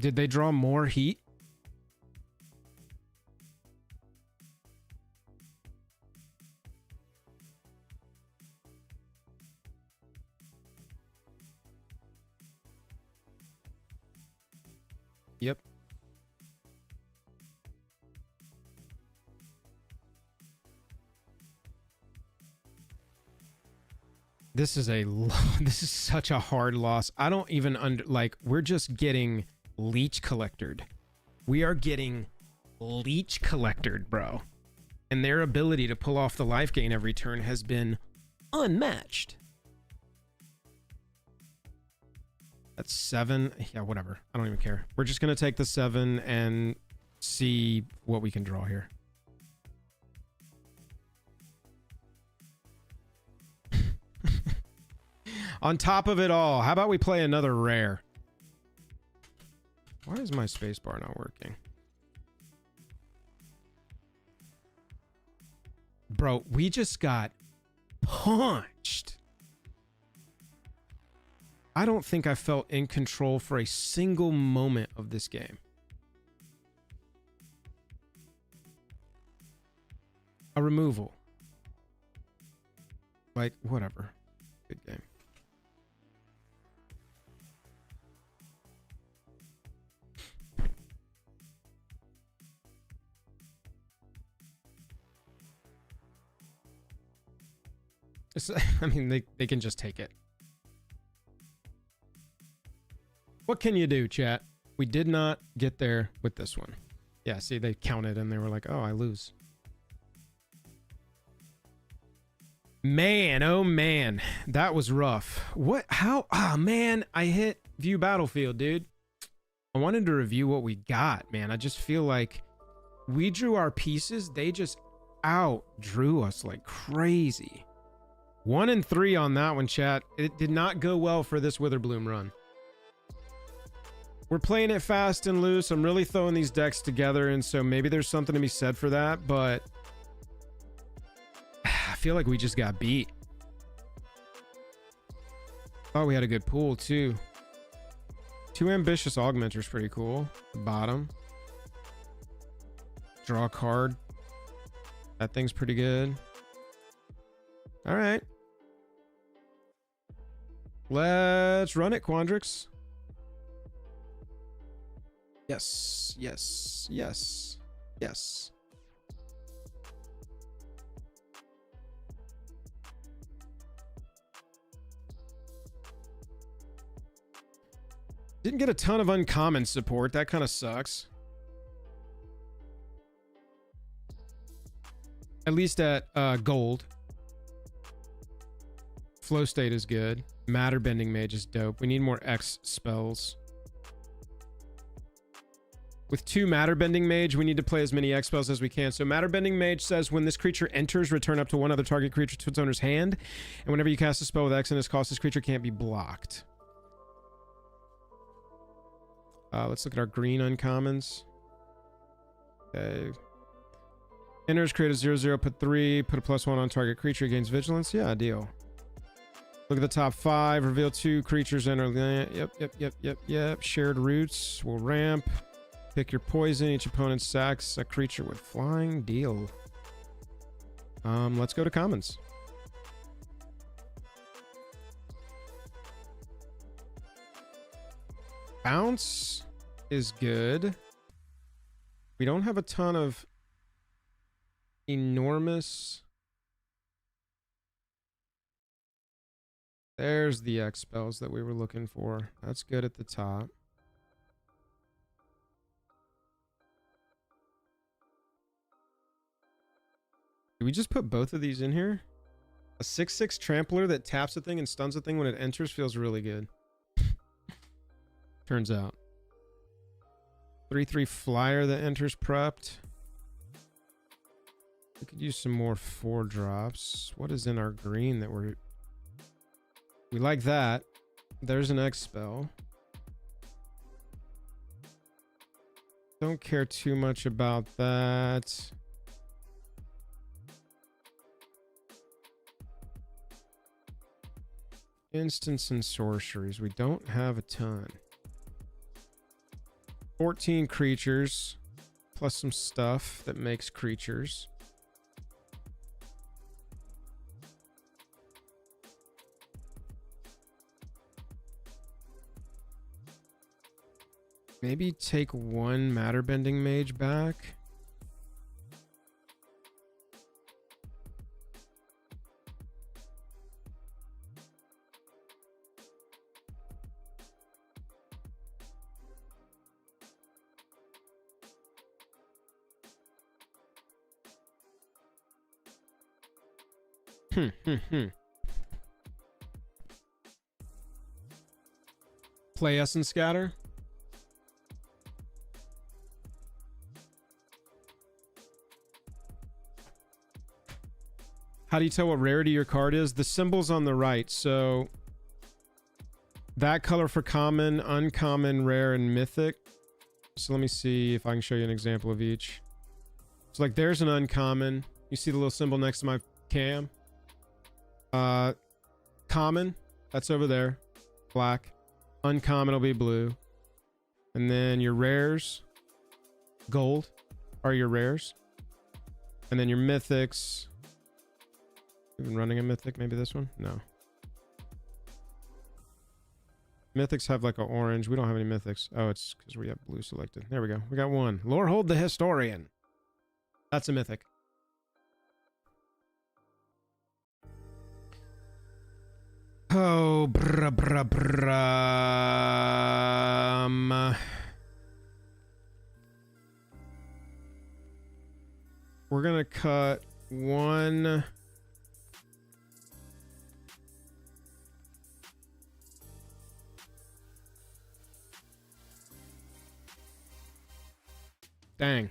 Did they draw more heat? Yep. This is this is such a hard loss. I don't even like, we're just getting leech collectored. We are getting leech collectored, bro. And their ability to pull off the life gain every turn has been unmatched. That's 7. Yeah, whatever. I don't even care. We're just going to take the 7 and see what we can draw here. On top of it all, how about we play another rare? Why is my spacebar not working? Bro, we just got punched. I don't think I felt in control for a single moment of this game. A removal. Like, whatever. Good game. I mean, they can just take it. What can you do, chat? We did not get there with this one. Yeah, see, they counted and they were like, oh, I lose. Man, oh man, that was rough. What? How? Ah, man, I hit view battlefield, dude. I wanted to review what we got, man. I just feel like we drew our pieces. They just out-drew us like crazy. 1 and 3 on that one, chat. It did not go well for this Witherbloom run. We're playing it fast and loose. I'm really throwing these decks together, and so maybe there's something to be said for that, but I feel like we just got beat. Oh, we had a good pool, too. 2 ambitious augmenters, pretty cool. Bottom. Draw a card. That thing's pretty good. All right. Let's run it, Quandrix. Yes, yes, yes, yes. Didn't get a ton of uncommon support. That kind of sucks. At least at gold. Flow state is good. Matter bending mage is dope. We need more X spells. With 2 matter bending mage, we need to play as many X spells as we can. So matter bending mage says when this creature enters, return up to 1 other target creature to its owner's hand. And whenever you cast a spell with X in its cost, this creature can't be blocked. Let's look at our green uncommons. Okay. Enters, create a 0/0, put 3, put a +1 on target creature, gains vigilance. Yeah, deal. Look at the top 5. Reveal 2 creatures enter. Yep. Shared roots will ramp. Pick your poison. Each opponent sacks a creature with flying. Deal. Let's go to commons. Bounce is good. We don't have a ton of enormous. There's the X spells that we were looking for. That's good at the top. Did we just put both of these in here? A 6/6 trampler that taps a thing and stuns a thing when it enters feels really good. Turns out. 3/3 flyer that enters prepped. We could use some more 4-drops. What is in our green that we like that. There's an X spell. Don't care too much about that. Instants and sorceries. We don't have a ton. 14 creatures. Plus some stuff that makes creatures. Maybe take 1 matter bending mage back. Play Essence Scatter. How do you tell what rarity your card is? The symbol's on the right. So that color for common, uncommon, rare, and mythic. So let me see if I can show you an example of each. So like there's an uncommon. You see the little symbol next to my cam? Common, that's over there. Black. Uncommon will be blue. And then your rares, gold, are your rares. And then your mythics. We've been running a mythic, maybe this one? No. Mythics have like an orange. We don't have any mythics. Oh, it's because we have blue selected. There we go. We got one. Lorehold the Historian. That's a mythic. Oh, bruh. We're gonna cut 1. Dang.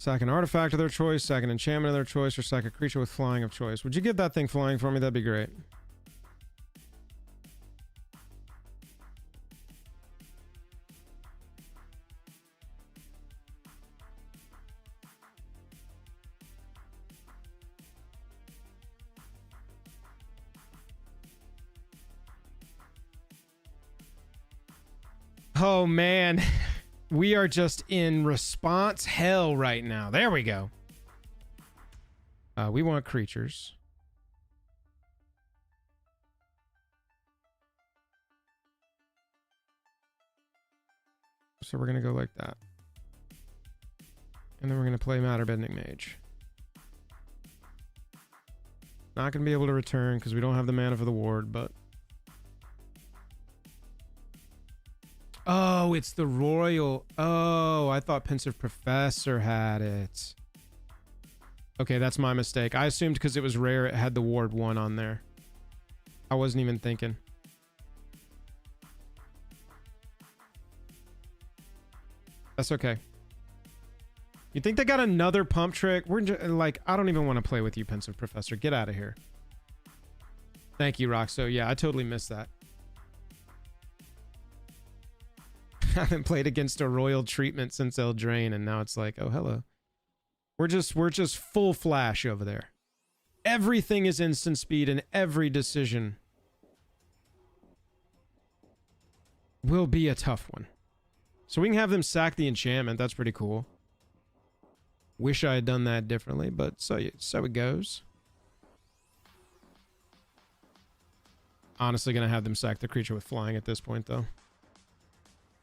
Sack an artifact of their choice, sack an enchantment of their choice, or sack a creature with flying of choice. Would you give that thing flying for me? That'd be great. Oh, man. We are just in response hell right now. There we go. We want creatures. So we're going to go like that. And then we're going to play Matter Bending Mage. Not going to be able to return because we don't have the mana for the ward, but... Oh, it's the Royal. Oh, I thought Pensive Professor had it. Okay, that's my mistake. I assumed because it was rare it had the Ward 1 on there. I wasn't even thinking. That's okay. You think they got another pump trick? We're like, I don't even want to play with you, Pensive Professor. Get out of here. Thank you, Roxo. Yeah, I totally missed that. I haven't played against a royal treatment since Eldraine, and now it's like, oh, hello. We're just full flash over there. Everything is instant speed, and every decision will be a tough one. So we can have them sack the enchantment. That's pretty cool. Wish I had done that differently, but so it goes. Honestly, gonna have them sack the creature with flying at this point, though.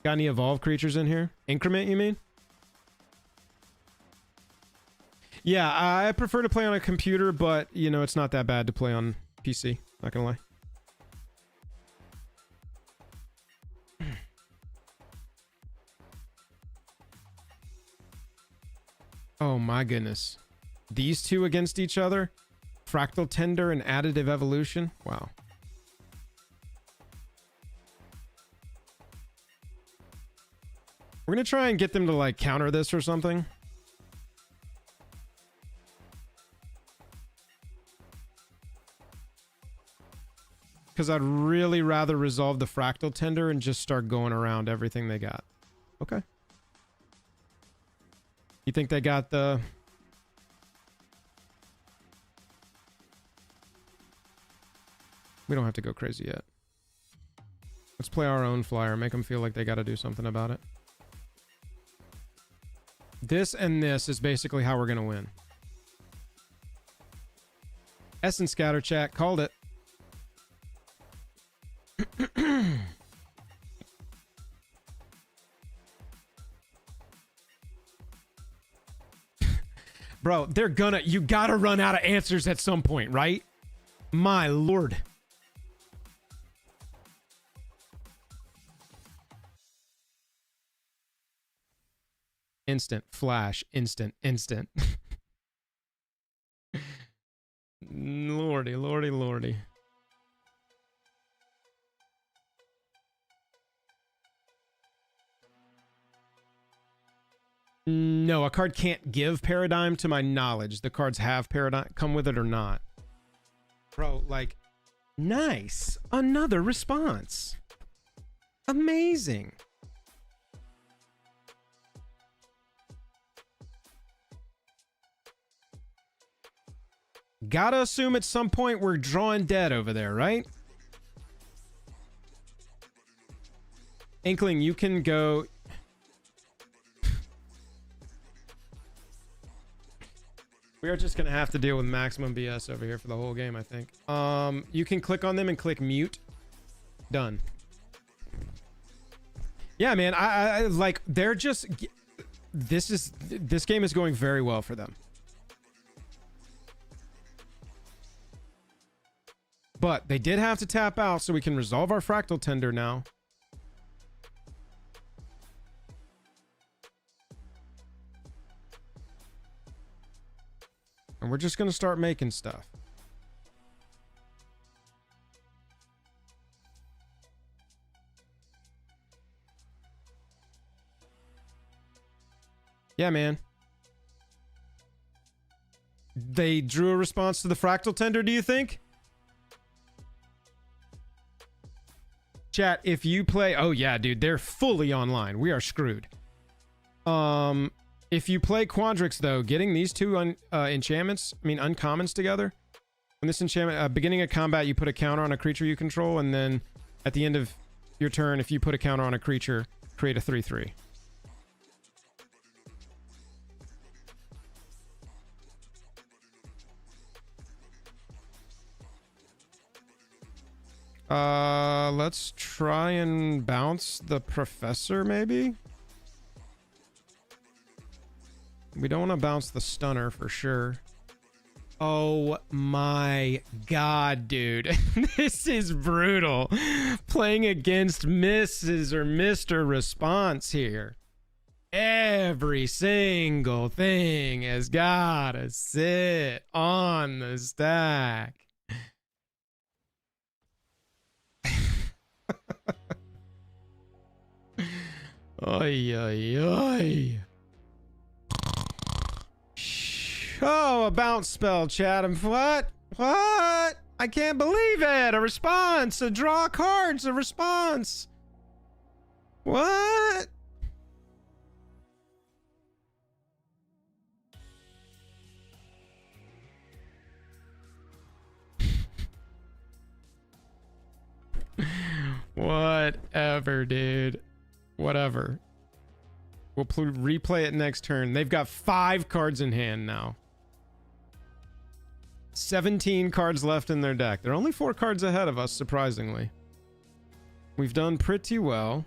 Got any evolved creatures in here? Increment, you mean? Yeah, I prefer to play on a computer, but, you know, it's not that bad to play on PC. Not gonna lie. Oh my goodness. These two against each other? Fractal Tender and Additive Evolution? Wow. We're gonna try and get them to, like, counter this or something. Because I'd really rather resolve the Fractal Tender and just start going around everything they got. Okay. You think they got the... We don't have to go crazy yet. Let's play our own flyer. Make them feel like they got to do something about it. This and this is basically how we're going to win. Essence Scatter Chat. Called it. Bro, they're gonna... You gotta run out of answers at some point, right? My lord. Instant. Flash. Instant. Instant. Lordy, lordy, lordy. No, a card can't give Paradigm to my knowledge. The cards have Paradigm. Come with it or not. Bro, like, nice. Another response. Amazing. Gotta assume at some point we're drawing dead over there, right? Inkling, you can go... We are just gonna have to deal with maximum BS over here for the whole game, I think. You can click on them and click mute. Done. Yeah, man, I like, they're just... This game is going very well for them. But they did have to tap out, so we can resolve our Fractal Tender now. And we're just going to start making stuff. Yeah, man. They drew a response to the Fractal Tender, do you think? Chat, if you play... Oh, yeah, dude. They're fully online. We are screwed. If you play Quandrix, though, getting these two enchantments... I mean, uncommons together... When this enchantment... beginning of combat, you put a counter on a creature you control, and then at the end of your turn, if you put a counter on a creature, create a 3/3. Let's try and bounce the professor, maybe? We don't want to bounce the stunner for sure. Oh my god, dude. This is brutal. Playing against Mrs. or Mr. Response here. Every single thing has gotta sit on the stack. Oy, oy, oy. Oh, a bounce spell, chat. What? What? I can't believe it. A response. A draw cards. A response. What? Whatever, dude. Whatever. We'll replay it next turn. They've got 5 cards in hand now. 17 cards left in their deck. They're only 4 cards ahead of us, surprisingly. We've done pretty well.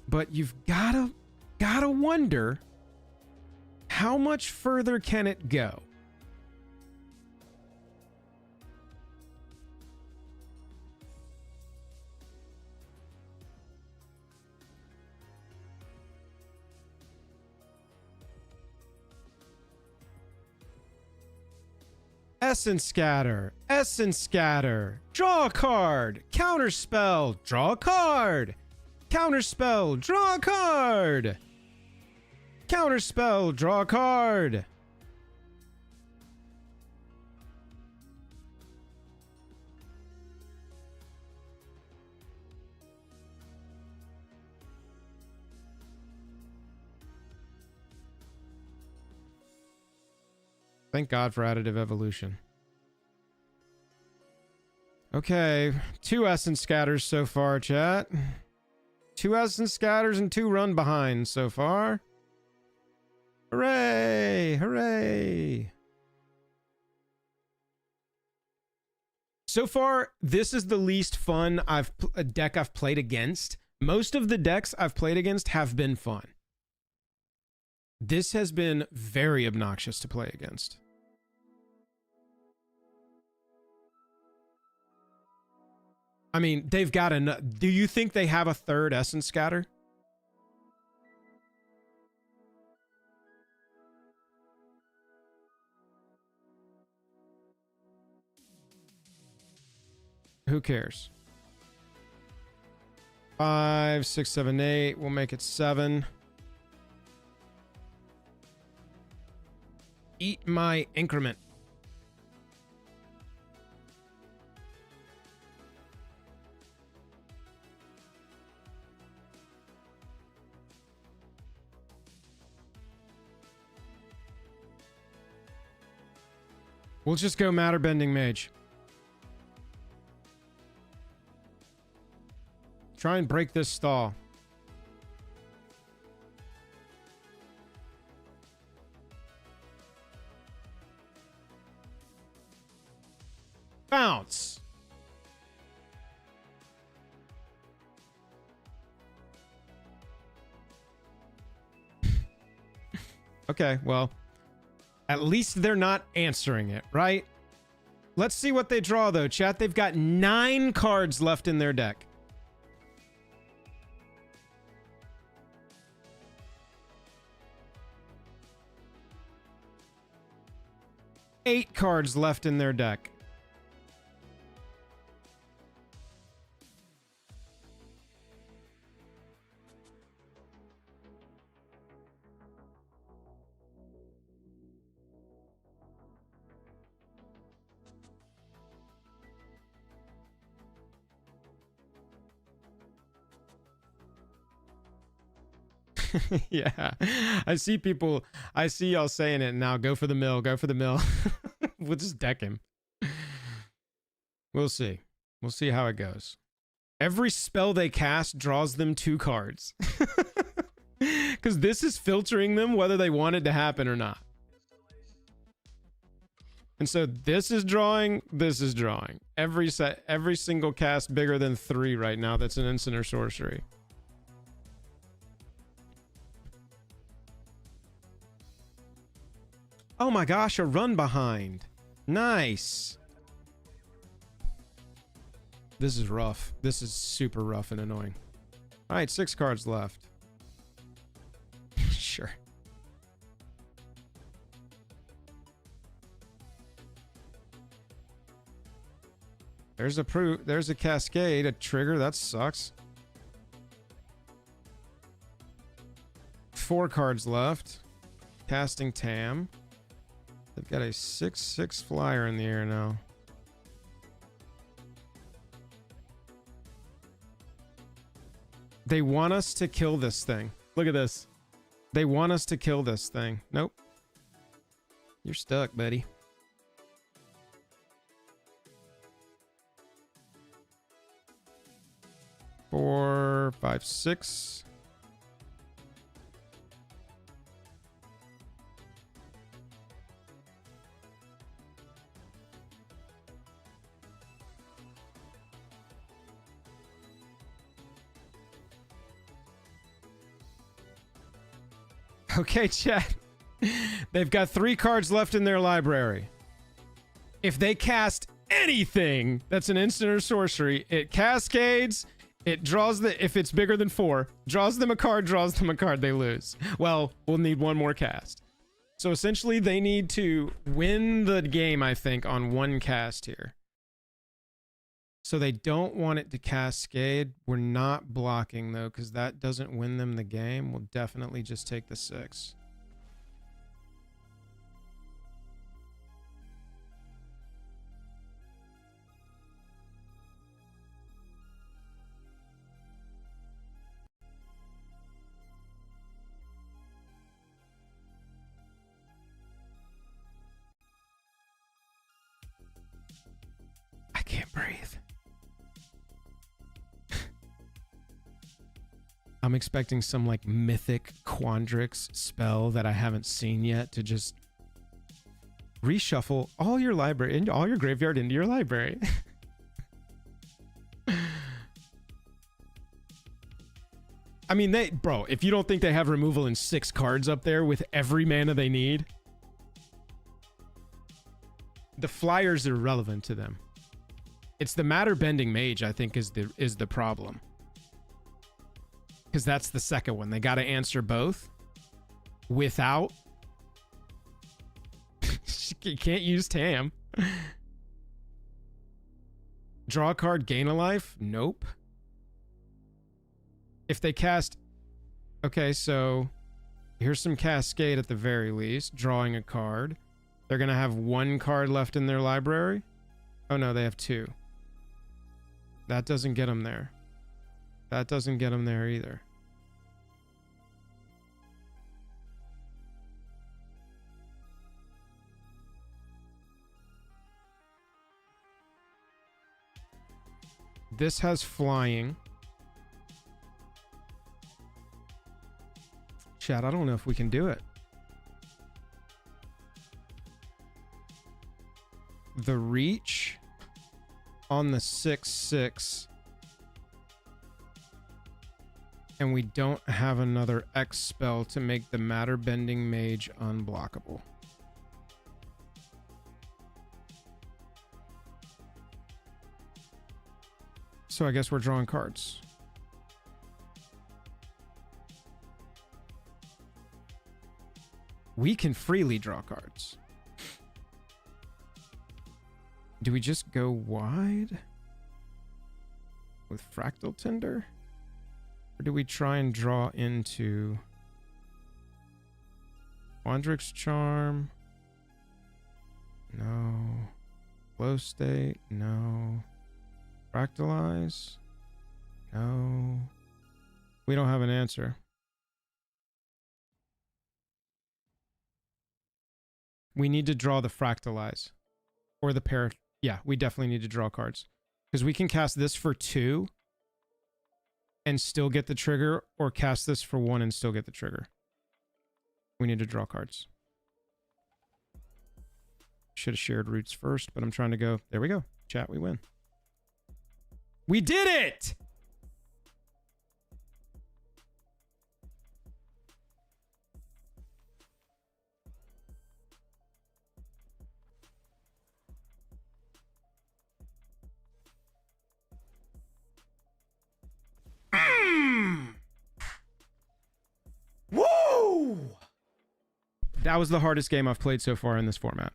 But you've gotta wonder, how much further can it go? Essence Scatter, Essence Scatter, draw a card, counterspell, draw a card, counterspell, draw a card, counterspell, draw a card. Thank God for additive evolution. Okay, 2 Essence Scatters so far, chat. 2 Essence Scatters and 2 run behinds so far. Hooray! Hooray! So far, this is the least fun deck I've played against. Most of the decks I've played against have been fun. This has been very obnoxious to play against. I mean, they've got enough. Do you think they have a 3rd Essence Scatter? Who cares? 5, 6, 7, 8. We'll make it 7. Eat my increment. We'll just go Matter Bending Mage. Try and break this stall. Bounce. Okay, well, at least they're not answering it, right? Let's see what they draw, though, chat. They've got 9 cards left in their deck. Eight cards left in their deck. Yeah, I see people. I see y'all saying it now. Go for the mill. Go for the mill. We'll just deck him. We'll see. We'll see how it goes. Every spell they cast draws them 2 cards. Because this is filtering them whether they want it to happen or not. And so this is drawing, this is drawing. Every single cast bigger than 3 right now that's an instant or sorcery. Oh my gosh, a run behind. Nice. This is rough. This is super rough and annoying. All right, 6 cards left. Sure. There's a cascade, a trigger. That sucks. 4 cards left. Casting Tam. They've got a 6/6 flyer in the air now. They want us to kill this thing. Look at this. They want us to kill this thing. Nope. You're stuck, buddy. Four, 5, 6. Okay, chat. They've got 3 cards left in their library. If they cast anything that's an instant or sorcery, it cascades, it draws if it's bigger than 4, draws them a card, they lose. Well, we'll need 1 more cast. So essentially, they need to win the game, I think, on 1 cast here. So they don't want it to cascade. We're not blocking, though, because that doesn't win them the game. We'll definitely just take the 6. I can't breathe. I'm expecting some like mythic Quandrix spell that I haven't seen yet to just reshuffle all your library and all your graveyard into your library. I mean, bro, if you don't think they have removal in 6 cards up there with every mana they need, the flyer's irrelevant to them. It's the matter bending mage, I think, is the problem. Because that's the second one. They got to answer both without. You can't use Tam. Draw a card, gain a life? Nope. If they cast. Okay, so here's some Cascade at the very least. Drawing a card. They're going to have 1 card left in their library. Oh no, they have 2. That doesn't get them there. That doesn't get them there either. This has flying. Chat, I don't know if we can do it. The reach on the 6/6. And we don't have another X spell to make the matter bending mage unblockable. So I guess we're drawing cards. We can freely draw cards. Do we just go wide with Fractal Tinder? Or do we try and draw into Quandrix Charm? No. Flow State? No. Fractalize? No. We don't have an answer. We need to draw the Fractalize. Or the pair. Yeah, we definitely need to draw cards. Because we can cast this for 2 and still get the trigger, or cast this for 1 and still get the trigger. We need to draw cards. Should have shared roots first, but I'm trying to go. There we go. Chat, we win. We did it! Woo! That was the hardest game I've played so far in this format.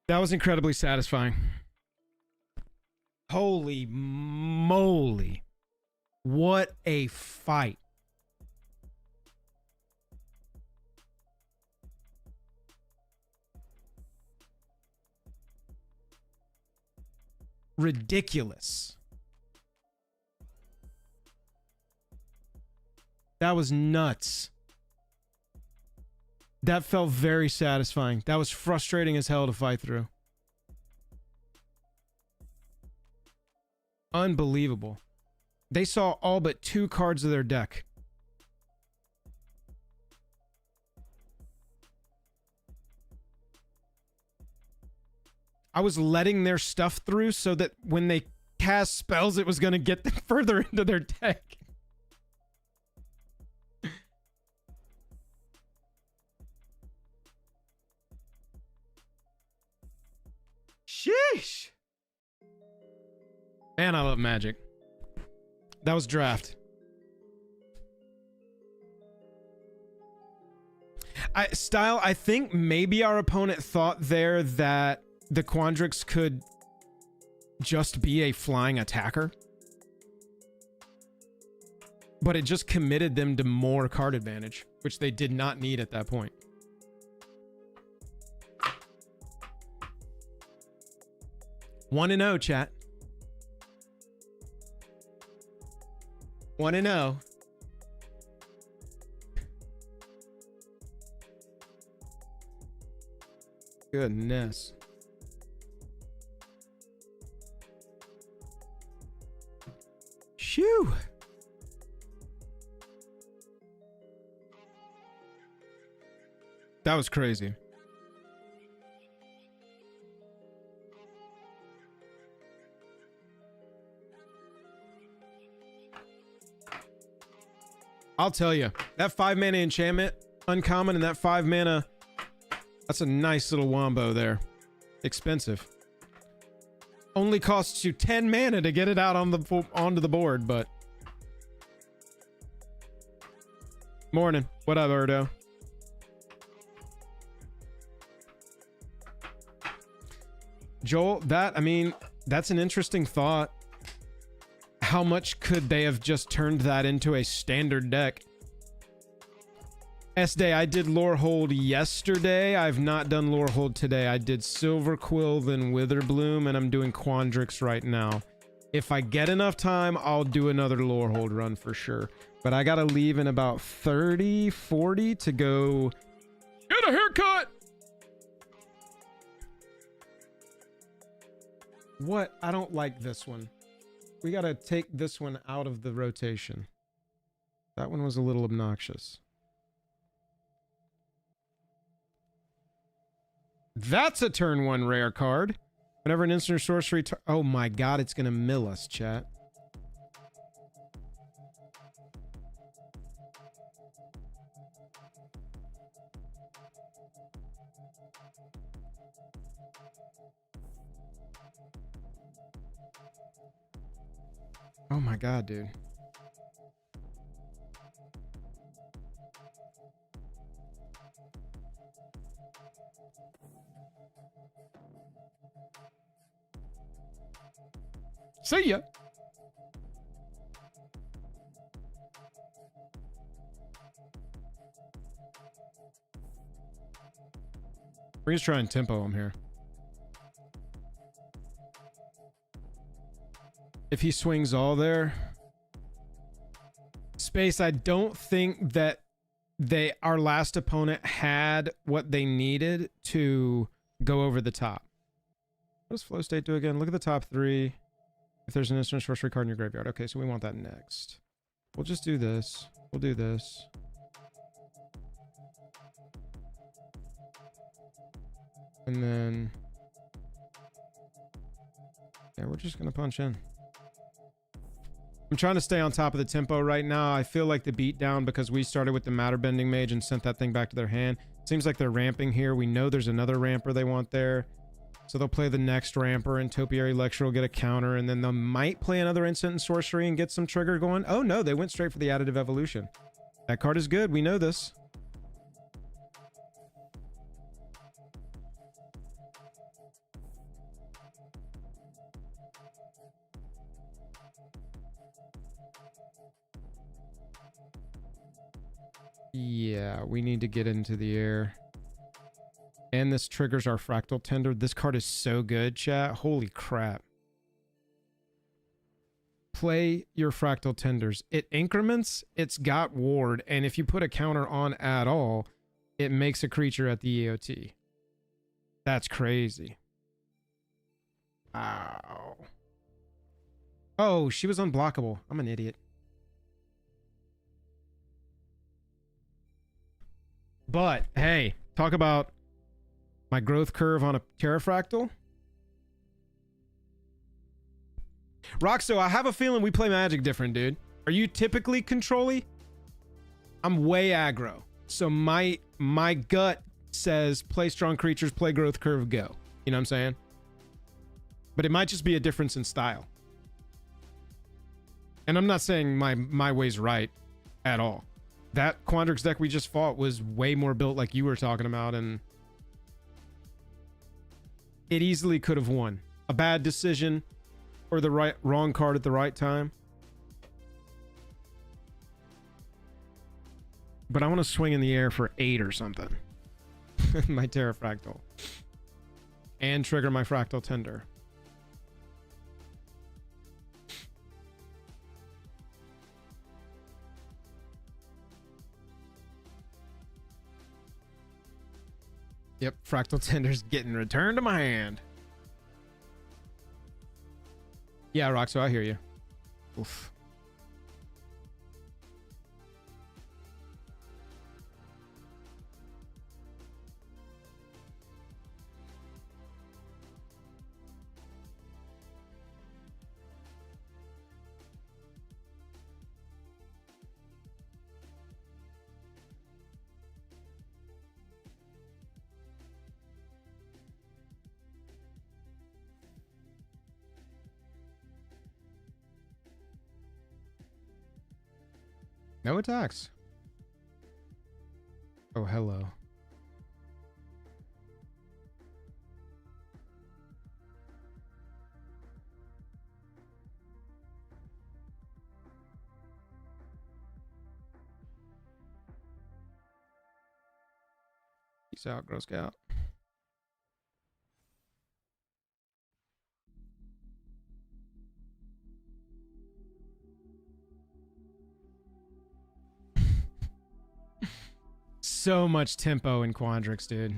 That was incredibly satisfying. Holy moly. What a fight. Ridiculous. That was nuts. That felt very satisfying. That was frustrating as hell to fight through. Unbelievable. They saw all but 2 cards of their deck. I was letting their stuff through so that when they cast spells, it was going to get them further into their deck. Sheesh. Man, I love Magic. That was draft. I think maybe our opponent thought there that the Quandrix could just be a flying attacker. But it just committed them to more card advantage, which they did not need at that point. One and 0, chat. 1 and 0. Goodness. Shoo. That was crazy. I'll tell you, that 5-mana enchantment, uncommon, and that 5-mana, that's a nice little wombo there. Expensive. Only costs you 10 mana to get it out on the onto the board, but... Morning. What up, Erdo? Joel, I mean, that's an interesting thought. How much could they have just turned that into a standard deck? S-Day, I did Lorehold yesterday. I've not done Lorehold today. I did Silverquill, then Witherbloom, and I'm doing Quandrix right now. If I get enough time, I'll do another Lorehold run for sure. But I gotta leave in about 30, 40 to go get a haircut! What? I don't like this one. We gotta take this one out of the rotation. That one was a little obnoxious. That's a turn 1 rare card. Whenever an instant or sorcery... Oh my god, it's gonna mill us, chat. Oh my god, dude. See ya. We're just trying tempo him here. We're just trying tempo him here. If he swings all there. Space, I don't think that our last opponent had what they needed to go over the top. What does flow state do again? Look at the top 3. If there's an instant sorcery card in your graveyard. Okay, so we want that next. We'll just do this. We'll do this. And then... yeah, we're just going to punch in. I'm trying to stay on top of the tempo right now. I feel like the beat down because we started with the Matter Bending Mage and sent that thing back to their hand. Seems like they're ramping here. We know there's another ramper they want there. So they'll play the next ramper and Topiary Lecture will get a counter and then they might play another instant and sorcery and get some trigger going. Oh no, they went straight for the Additive Evolution. That card is good. We know this. Yeah, we need to get into the air. And this triggers our Fractal Tender. This card is so good, chat. Holy crap. Play your Fractal Tenders. It increments, it's got ward, and if you put a counter on at all, it makes a creature at the EOT. That's crazy. Ow. Oh, she was unblockable. I'm an idiot. But, hey, talk about my growth curve on a Terrafractal. Roxo, I have a feeling we play Magic different, dude. Are you typically control-y? I'm way aggro. So my gut says play strong creatures, play growth curve, go. You know what I'm saying? But it might just be a difference in style. And I'm not saying my way's right at all. That Quandrix deck we just fought was way more built like you were talking about, and it easily could have won. A bad decision or the wrong card at the right time. But I want to swing in the air for 8 or something. My Terrafractal. And trigger my Fractal Tender. Yep, Fractal Tender's getting returned to my hand. Yeah, Roxo, I hear you. Oof. No attacks. Oh, hello. Peace out, Girl Scout. So much tempo in Quandrix, dude.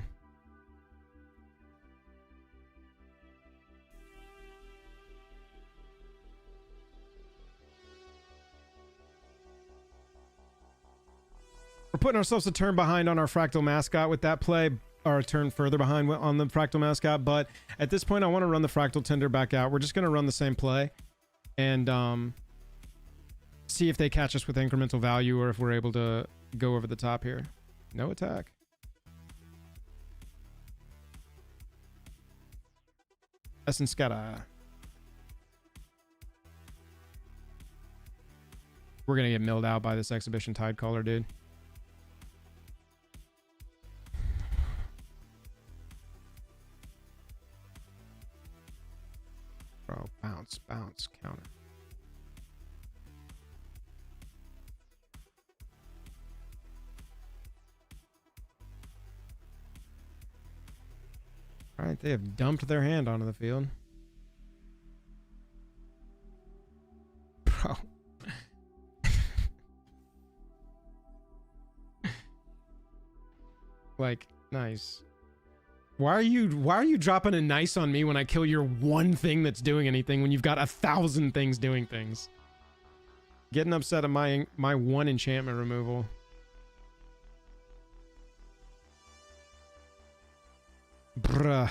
We're putting ourselves a turn behind on our Fractal Mascot with that play, or a turn further behind on the Fractal Mascot, but at this point I want to run the Fractal Tender back out. We're just going to run the same play and see if they catch us with incremental value or if we're able to go over the top here. No attack. Essence Scata. We're gonna get milled out by this Exhibition Tidecaller, dude. Bro, bounce, bounce, counter. All right, they have dumped their hand onto the field. Bro. Like, nice. Why are you dropping a nice on me when I kill your one thing that's doing anything when you've got 1,000 things doing things? Getting upset at my one enchantment removal. Bruh.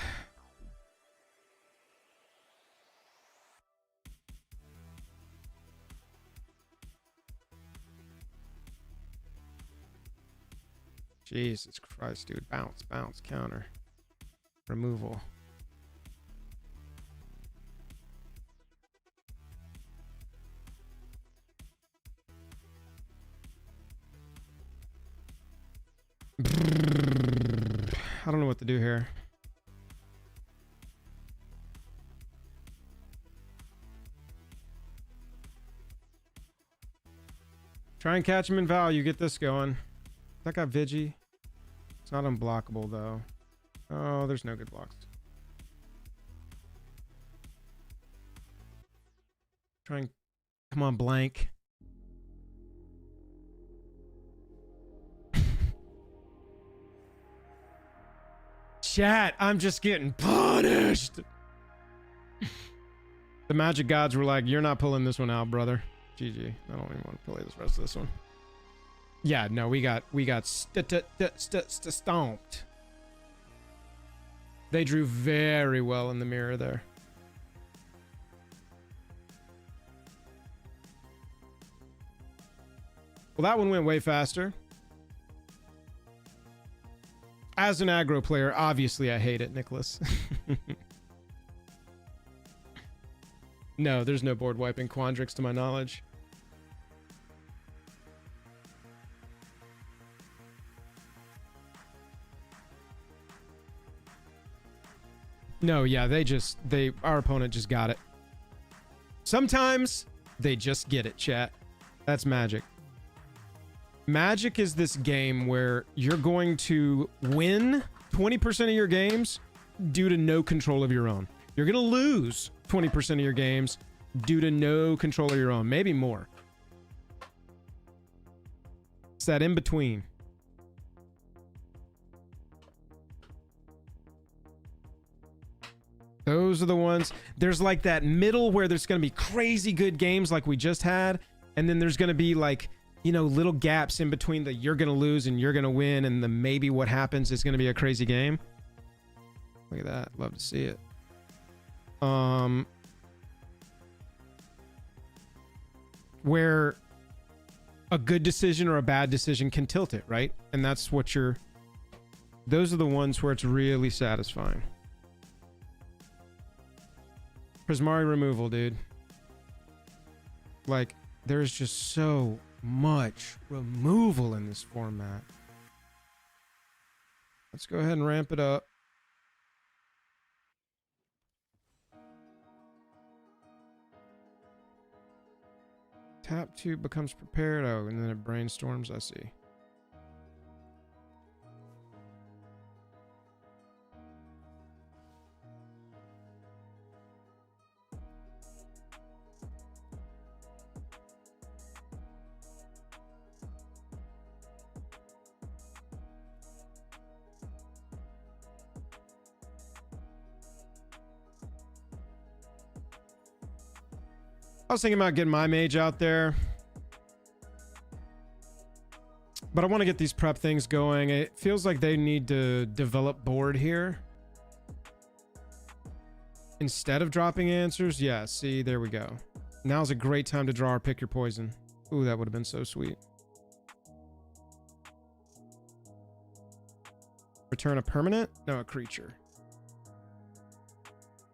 Jesus Christ, dude. Bounce, bounce, counter. Removal. I don't know what to do here. Try and catch him in value. Get this going. That got Vigi. It's not unblockable though. Oh, there's no good blocks. Try and come on, blank. Chat, I'm just getting punished. The magic gods were like, you're not pulling this one out, brother. GG. I don't even want to play this rest of this one. Yeah, no, we got stomped. They drew very well in the mirror there. Well, that one went way faster. As an aggro player, obviously I hate it, Nicholas. No, there's no board wiping Quandrix to my knowledge. No, yeah, our opponent just got it. Sometimes they just get it, chat. That's Magic. Magic is this game where you're going to win 20% of your games due to no control of your own. You're going to lose 20% of your games due to no control of your own. Maybe more. It's that in between. Those are the ones. There's like that middle where there's going to be crazy good games like we just had. And then there's going to be like, you know, little gaps in between the you're going to lose and you're going to win. And the maybe what happens is going to be a crazy game. Look at that. Love to see it. Where a good decision or a bad decision can tilt it, right? And that's what those are the ones where it's really satisfying. Prismari removal, dude. Like, there's just so much removal in this format. Let's go ahead and ramp it up. Tap 2 becomes prepared. Oh, and then it brainstorms. I see. I was thinking about getting my mage out there, but I want to get these prep things going. It feels like they need to develop board here instead of dropping answers. Yeah, see, there we go. Now's a great time to draw our pick your poison. Ooh, that would have been so sweet. Return a permanent? No, a creature.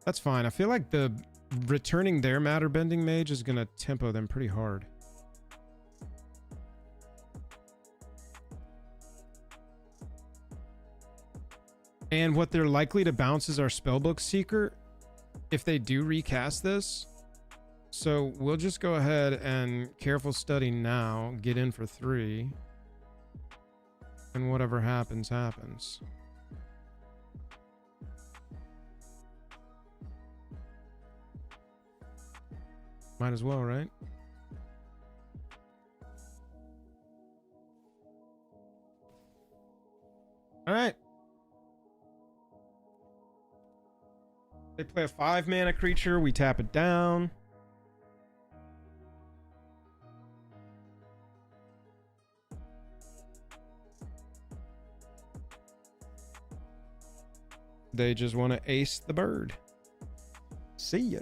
That's fine. I feel like the returning their matter bending mage is gonna tempo them pretty hard. And what they're likely to bounce is our spellbook seeker if they do recast this. So we'll just go ahead and careful study now, get in for 3, and whatever happens happens. Might as well, right? All right. They play a 5-mana creature. We tap it down. They just want to ace the bird. See ya.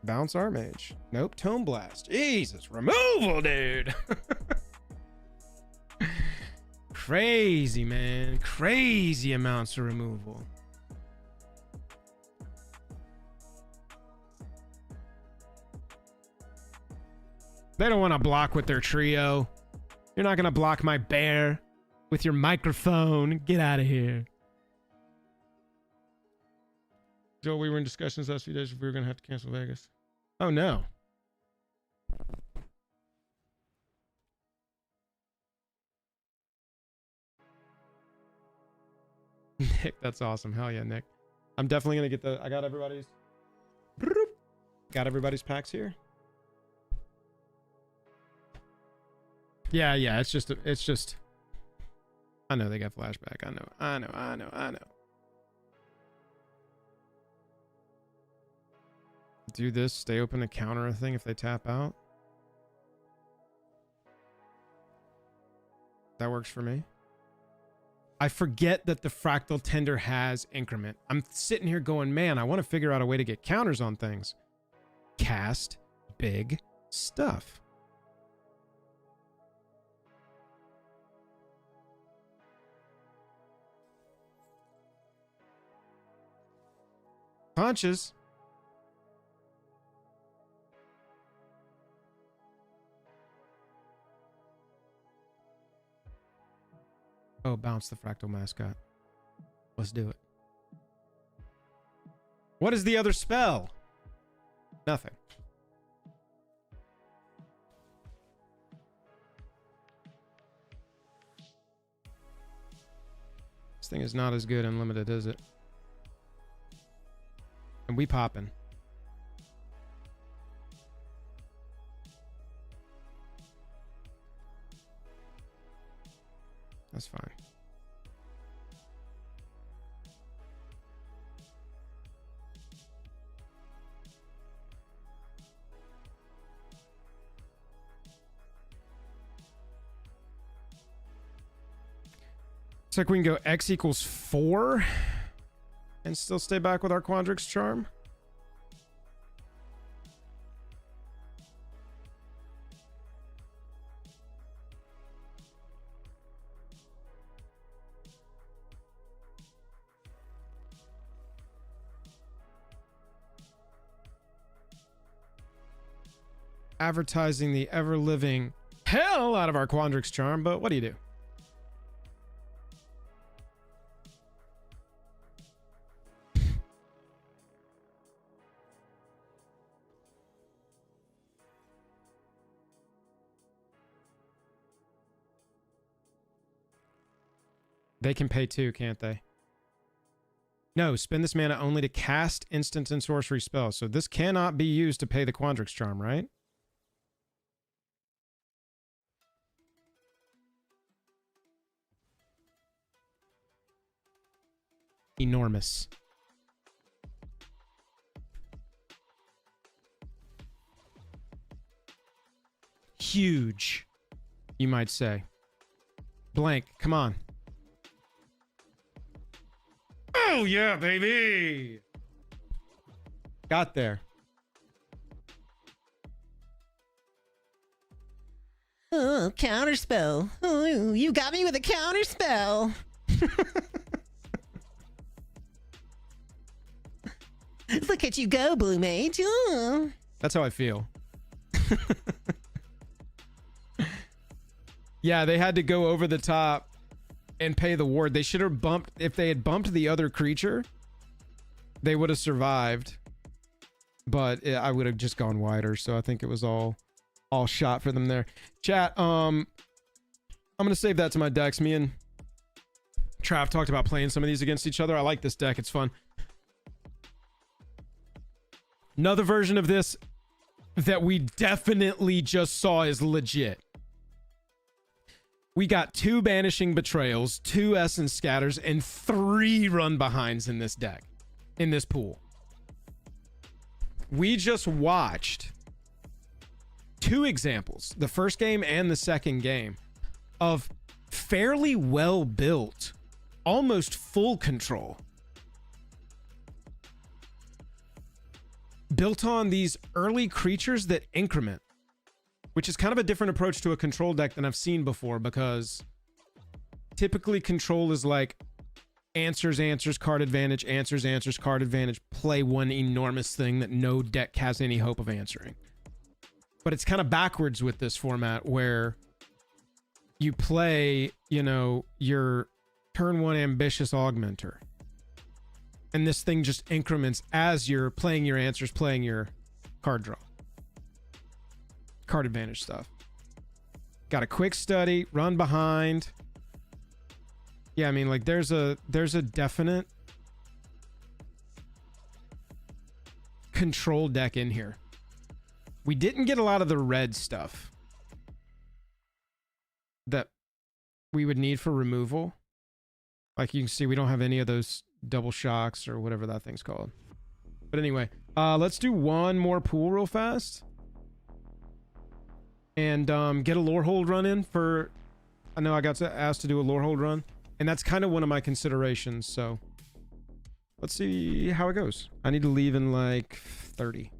Bounce Armage. Nope. Tome Blast. Jesus. Removal, dude. Crazy, man. Crazy amounts of removal. They don't want to block with their trio. You're not going to block my bear with your microphone. Get out of here. Joe, we were in discussions last few days if we were going to have to cancel Vegas. Oh, no. Nick, that's awesome. Hell yeah, Nick. I'm definitely going to get the... I got everybody's... Got everybody's packs here. Yeah, it's just... I know they got flashback. I know. Do this, stay open to counter a thing if they tap out. That works for me. I forget that the Fractal Tender has increment. I'm sitting here going, man, I want to figure out a way to get counters on things. Cast big stuff. Punches. Oh, bounce the Fractal Mascot. Let's do it. What is the other spell? Nothing. This thing is not as good unlimited, is it? And we poppin'. That's fine. Looks like we can go X equals 4 and still stay back with our Quandrix charm. Advertising the ever-living hell out of our Quandrix charm, but what do you do? They can pay too, can't they? No, spend this mana only to cast instant and sorcery spells. So this cannot be used to pay the Quandrix charm, right? Enormous. Huge, you might say. Blank, come on. Oh yeah, baby! Got there. Oh, counterspell. Oh, you got me with a counterspell. Look at you go, Blue Mage. Oh. That's how I feel. Yeah, they had to go over the top and pay the ward. They should have bumped... If they had bumped the other creature, they would have survived. But I would have just gone wider, so I think it was all shot for them there. Chat, I'm going to save that to my decks. Me and Trav talked about playing some of these against each other. I like this deck. It's fun. Another version of this that we definitely just saw is legit. We got 2 Banishing Betrayals, 2 Essence Scatters, and 3 Run Behinds in this deck, in this pool. We just watched 2 examples, the first game and the second game, of fairly well built, almost full control. Built on these early creatures that increment, which is kind of a different approach to a control deck than I've seen before, because typically control is like answers, card advantage, answers, card advantage, play one enormous thing that no deck has any hope of answering. But it's kind of backwards with this format where you play, you know, your turn 1 ambitious augmenter. And this thing just increments as you're playing your answers, playing your card draw. Card advantage stuff. Got a quick study, run behind. Yeah, I mean, like there's a definite control deck in here. We didn't get a lot of the red stuff that we would need for removal. Like you can see, we don't have any of those double shocks or whatever that thing's called. But anyway, let's do one more pool real fast. And get a Lorehold run in for... I know I got asked to do a Lorehold run. And that's kind of one of my considerations, so... Let's see how it goes. I need to leave in like 30.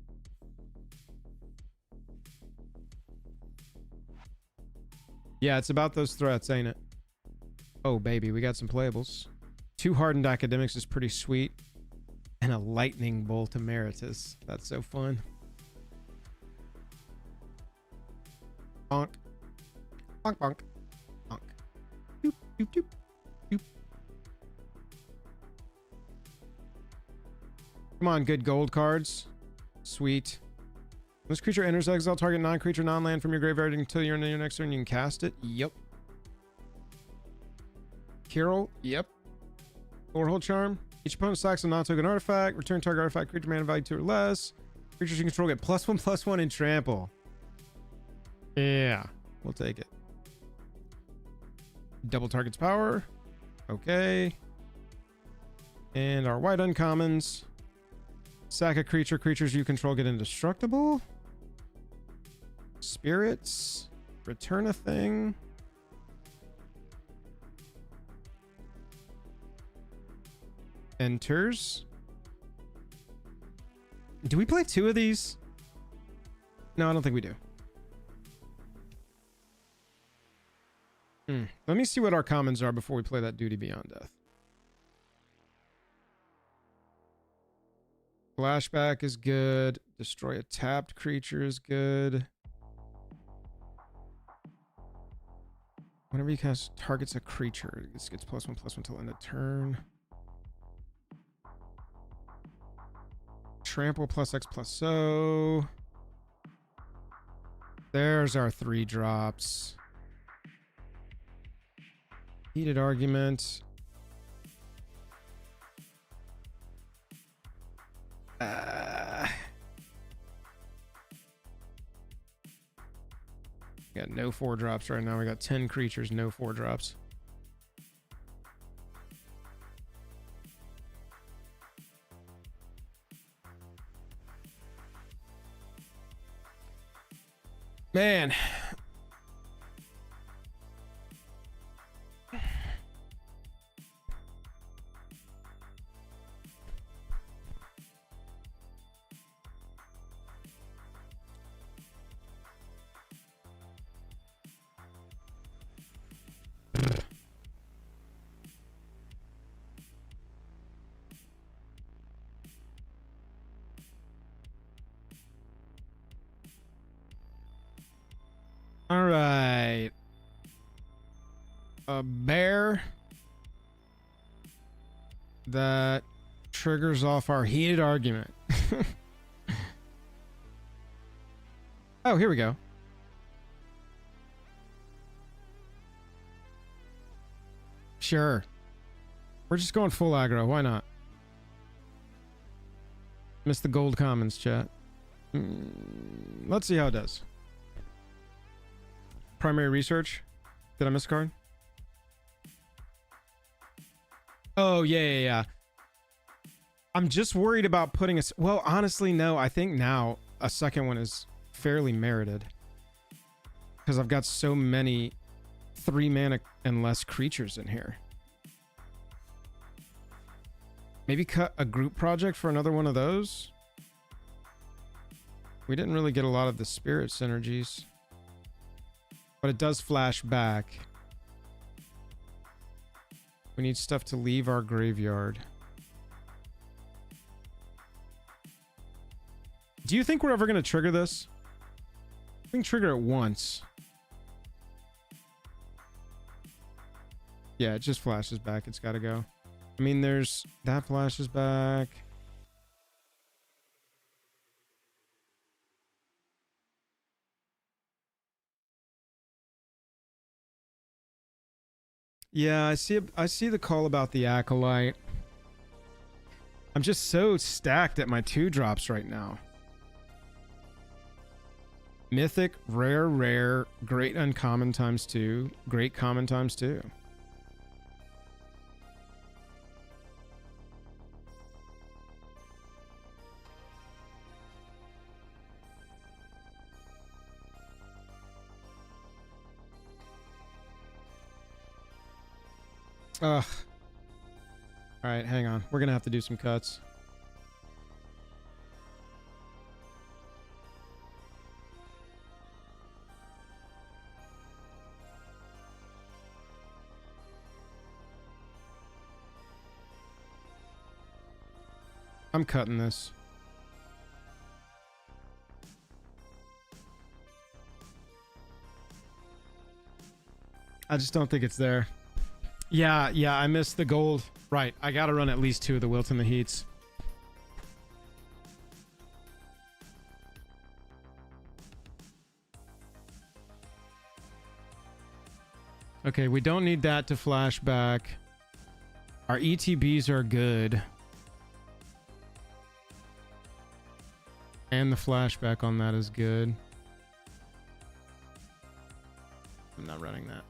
Yeah, it's about those threats, ain't it? Oh, baby, we got some playables. 2 Hardened Academics is pretty sweet. And a Lightning Bolt Emeritus. That's so fun. Bonk. Bonk, bonk. Bonk. Doop, doop, doop, doop. Come on, good gold cards. Sweet. When this creature enters exile, target non-creature, non-land from your graveyard until you're in your next turn. You can cast it. Yep. Carol. Yep. Lorehold Charm. Each opponent sacks a non-token artifact. Return target artifact creature mana value 2 or less. Creatures you control get +1/+1 in trample. Yeah, we'll take it. Double target's power. Okay. And our white uncommons. Sack a creature. Creatures you control get indestructible. Spirits. Return a thing. Enters. Do we play 2 of these? No, I don't think we do. Let me see what our commons are before we play that Duty Beyond Death. Flashback is good. Destroy a tapped creature is good. Whenever you cast targets a creature, this gets +1/+1 till end of turn. Trample +X+O. There's our 3 drops. Heated Argument. Got no 4 drops right now. We got 10 creatures, no 4 drops. Man. All right. A bear that triggers off our heated argument. Oh, here we go. Sure. We're just going full aggro. Why not? Missed the gold commons, chat. Let's see how it does. Primary research. Did I miss a card? Oh, yeah. I'm just worried about putting a... Well, honestly, no. I think now a second one is fairly merited. Because I've got so many 3 mana and less creatures in here. Maybe cut a group project for another one of those? We didn't really get a lot of the spirit synergies. But it does flash back. We need stuff to leave our graveyard. Do you think we're ever going to trigger this? We can trigger it once. Yeah, it just flashes back. It's got to go. I mean, there's... That flashes back. Yeah, I see the call about the Acolyte. I'm just so stacked at my 2-drops right now. Mythic, rare, great uncommon ×2, great common ×2. Ugh. Alright, hang on. We're gonna have to do some cuts. I'm cutting this. I just don't think it's there. Yeah, I missed the gold. Right, I gotta run at least 2 of the Wilt and the Heats. Okay, we don't need that to flash back. Our ETBs are good. And the flashback on that is good. I'm not running that.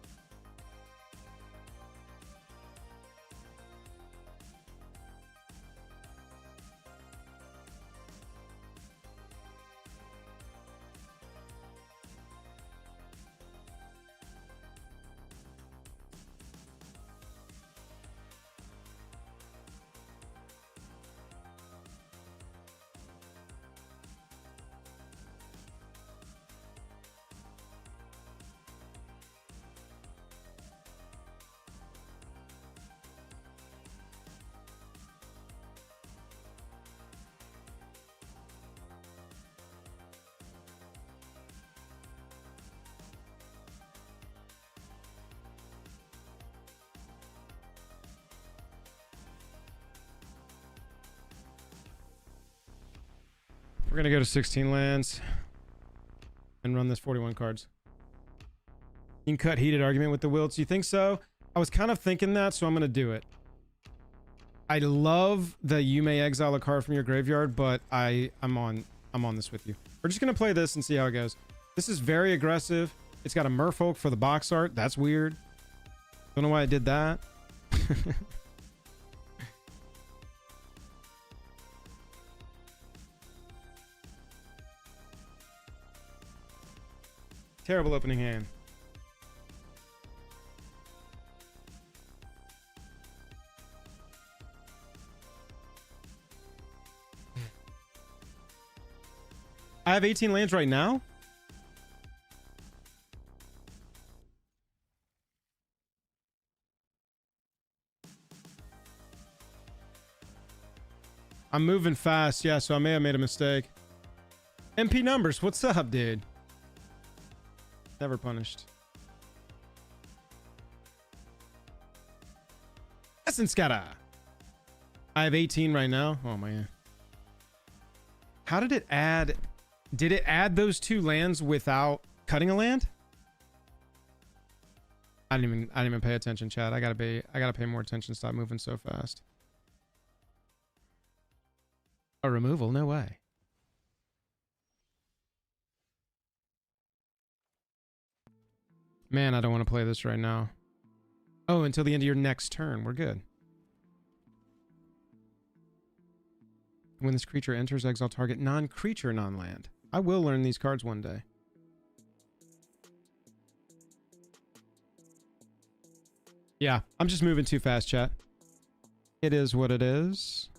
We're gonna go to 16 lands and run this 41 cards. You can cut heated argument with the Wilts. You think so? I was kind of thinking that, so I'm gonna do it. I love that you may exile a card from your graveyard, but I'm on this with you. We're just gonna play this and see how it goes. This is very aggressive. It's got a Merfolk for the box art. That's weird. Don't know why I did that. Terrible opening hand. I have 18 lands right now? I'm moving fast, yeah, so I may have made a mistake. MP Numbers, what's up, dude? Never punished. Essenskata. I have 18 right now. Oh man. How did it add? Did it add those 2 lands without cutting a land? I didn't even pay attention, chat. I gotta pay more attention. Stop moving so fast. A removal? No way. Man, I don't want to play this right now. Oh, until the end of your next turn. We're good. When this creature enters, exile target non-creature, non-land. I will learn these cards one day. Yeah, I'm just moving too fast, chat. It is what it is.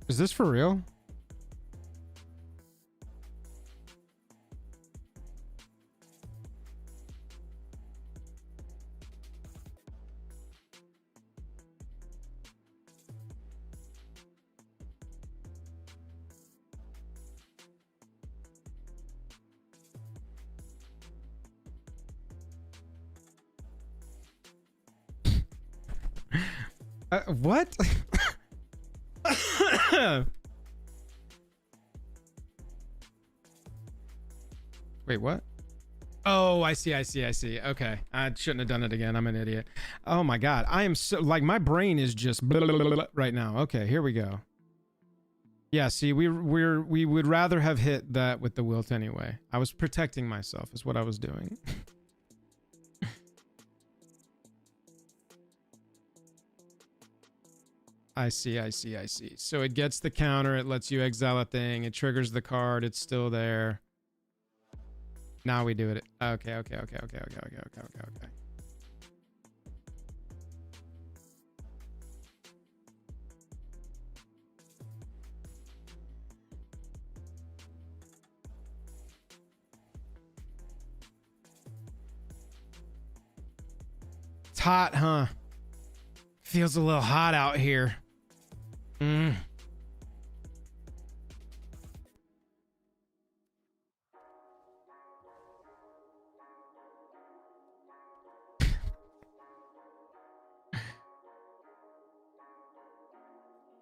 Is this for real? What? Wait, what? Oh, I see. Okay. I shouldn't have done it again. I'm an idiot. Oh my god. I am so, like, my brain is just blah, blah, blah, blah, right now. Okay, here we go. Yeah, see, we would rather have hit that with the wilt anyway. I was protecting myself is what I was doing. I see. So it gets the counter, it lets you exile a thing, it triggers the card, it's still there. Now we do it. Okay. It's hot, huh? Feels a little hot out here.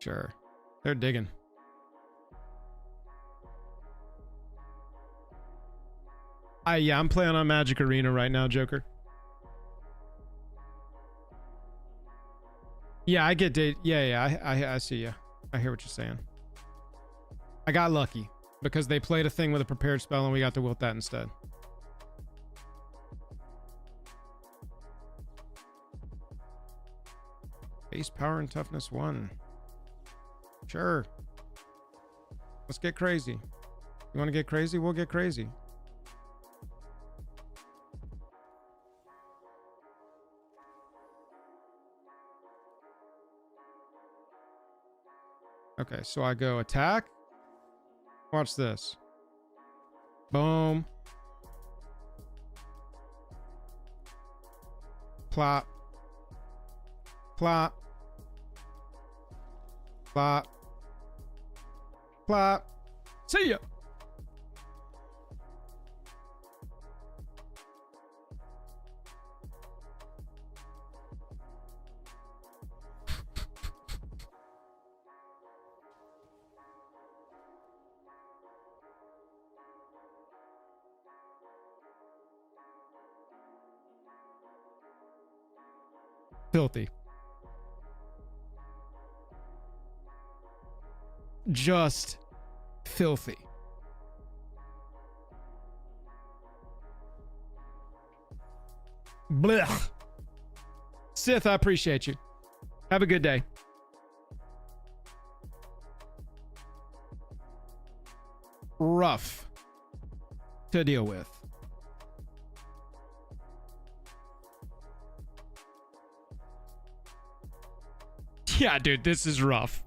Sure. They're digging. Yeah, I'm playing on Magic Arena right now, Joker. Yeah, I get date. Yeah, I see you. I hear what you're saying. I got lucky because they played a thing with a prepared spell and we got to wilt that instead. Base power and toughness 1. Sure. Let's get crazy. You want to get crazy? We'll get crazy. Okay, so I go attack. Watch this. Boom. Plop. Plop. Plop. Plop. See ya. Filthy. Just filthy. Blech. Sith, I appreciate you. Have a good day. Rough to deal with. Yeah, dude, this is rough.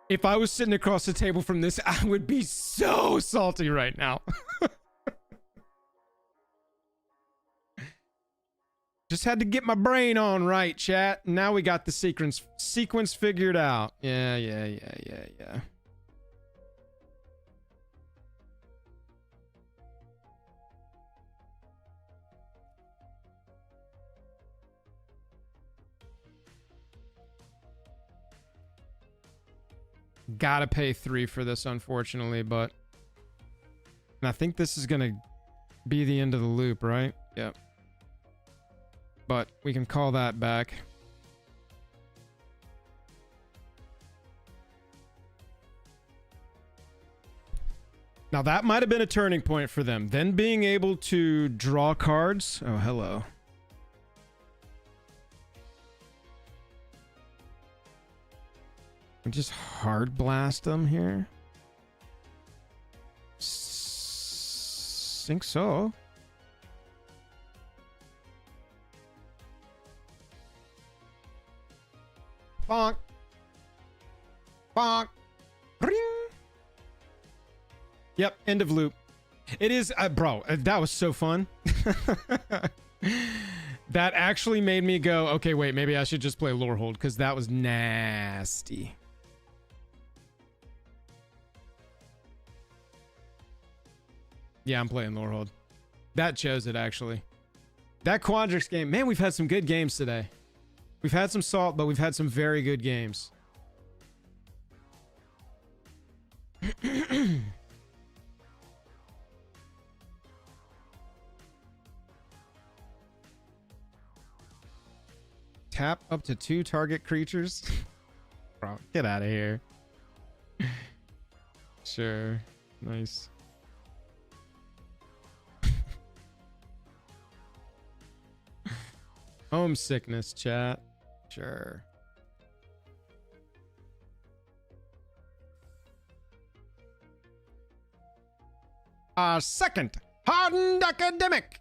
If I was sitting across the table from this, I would be so salty right now. Just had to get my brain on right, chat. Now we got the sequence figured out. Yeah. Gotta pay 3 for this, unfortunately, but... And I think this is gonna be the end of the loop, right? Yep. But we can call that back. Now that might have been a turning point for them. Then being able to draw cards. Oh, hello. We just hard blast them here. Think so. Bonk. Bonk. Ring. Yep, end of loop. It is, bro, that was so fun. That actually made me go, okay, wait, maybe I should just play Lorehold, because that was nasty. Yeah, I'm playing Lorehold. That chose it, actually. That Quandrix game, man, we've had some good games today. We've had some salt, but we've had some very good games. Tap up to 2 target creatures. Bro, get out of here. Sure. Nice. Homesickness, chat. Sure. Our second hardened academic.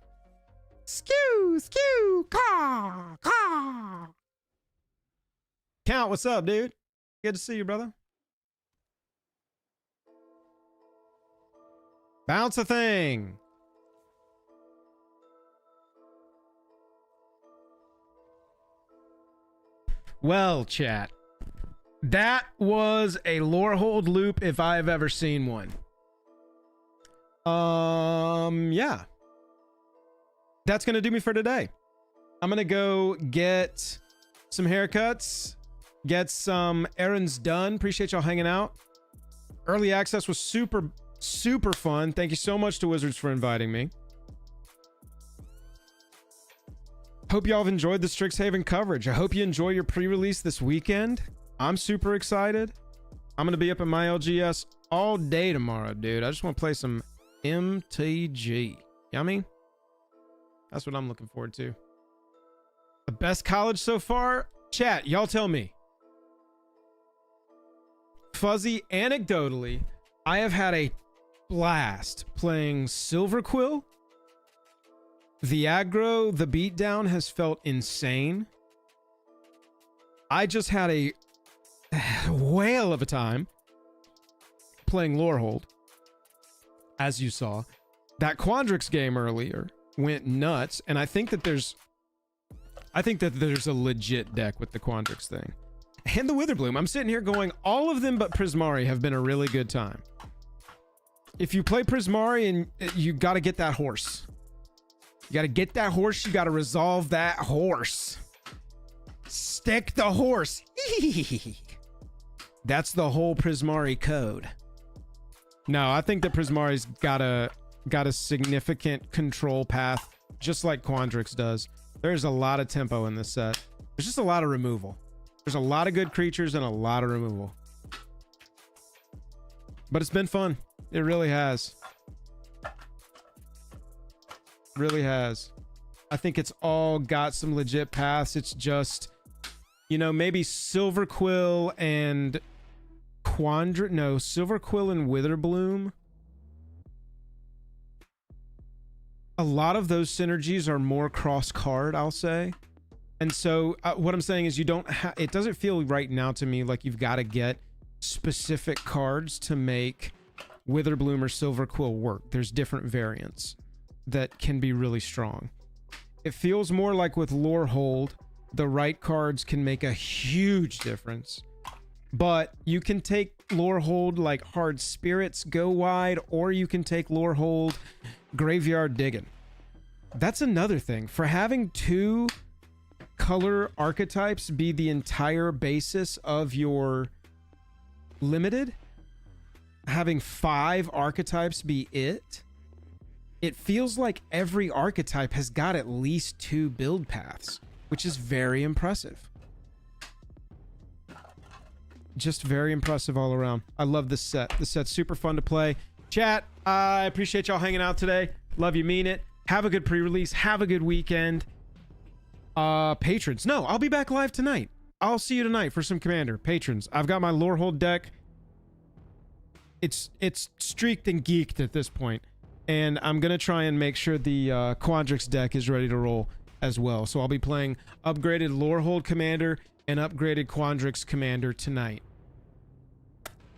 Skew, skew, caw, caw. Count, what's up, dude? Good to see you, brother. Bounce a thing. Well, chat, that was a Lorehold loop if I've ever seen one. Yeah. That's gonna do me for today. I'm gonna go get some haircuts, get some errands done. Appreciate y'all hanging out. Early access was super, super fun. Thank you so much to Wizards for inviting me. Hope y'all have enjoyed the Strixhaven coverage. I hope you enjoy your pre-release this weekend. I'm super excited. I'm going to be up at my LGS all day tomorrow, dude. I just want to play some MTG. You know what I mean? That's what I'm looking forward to. The best college so far? Chat, y'all tell me. Fuzzy, anecdotally, I have had a blast playing Silverquill. The aggro, the beatdown has felt insane. I just had a whale of a time playing Lorehold, as you saw. That Quandrix game earlier went nuts, and I think that there's a legit deck with the Quandrix thing. And the Witherbloom. I'm sitting here going, all of them but Prismari have been a really good time. If you play Prismari, and you got to get that horse. You got to get that horse. You got to resolve that horse. Stick the horse. That's the whole Prismari code. No, I think that Prismari's got a significant control path, just like Quandrix does. There's a lot of tempo in this set. There's just a lot of removal. There's a lot of good creatures and a lot of removal. But it's been fun. It really has. Really has. I think it's all got some legit paths. It's just, you know, maybe Silverquill and Silverquill and Witherbloom. A lot of those synergies are more cross card, I'll say. And so what I'm saying is it doesn't feel right now to me like you've got to get specific cards to make Witherbloom or Silverquill work. There's different variants that can be really strong. It feels more like with Lorehold, the right cards can make a huge difference. But you can take Lorehold like Hard Spirits, go wide, or you can take Lorehold Graveyard Diggin'. That's another thing. For having 2 color archetypes be the entire basis of your limited, having 5 archetypes be it feels like every archetype has got at least 2 build paths, which is very impressive. Just very impressive all around. I love this set. This set's super fun to play. Chat, I appreciate y'all hanging out today. Love you, mean it. Have a good pre-release. Have a good weekend. Patrons. No, I'll be back live tonight. I'll see you tonight for some Commander. Patrons, I've got my Lorehold deck. It's streaked and geeked at this point. And I'm going to try and make sure the Quandrix deck is ready to roll as well. So I'll be playing upgraded Lorehold Commander and upgraded Quandrix Commander tonight.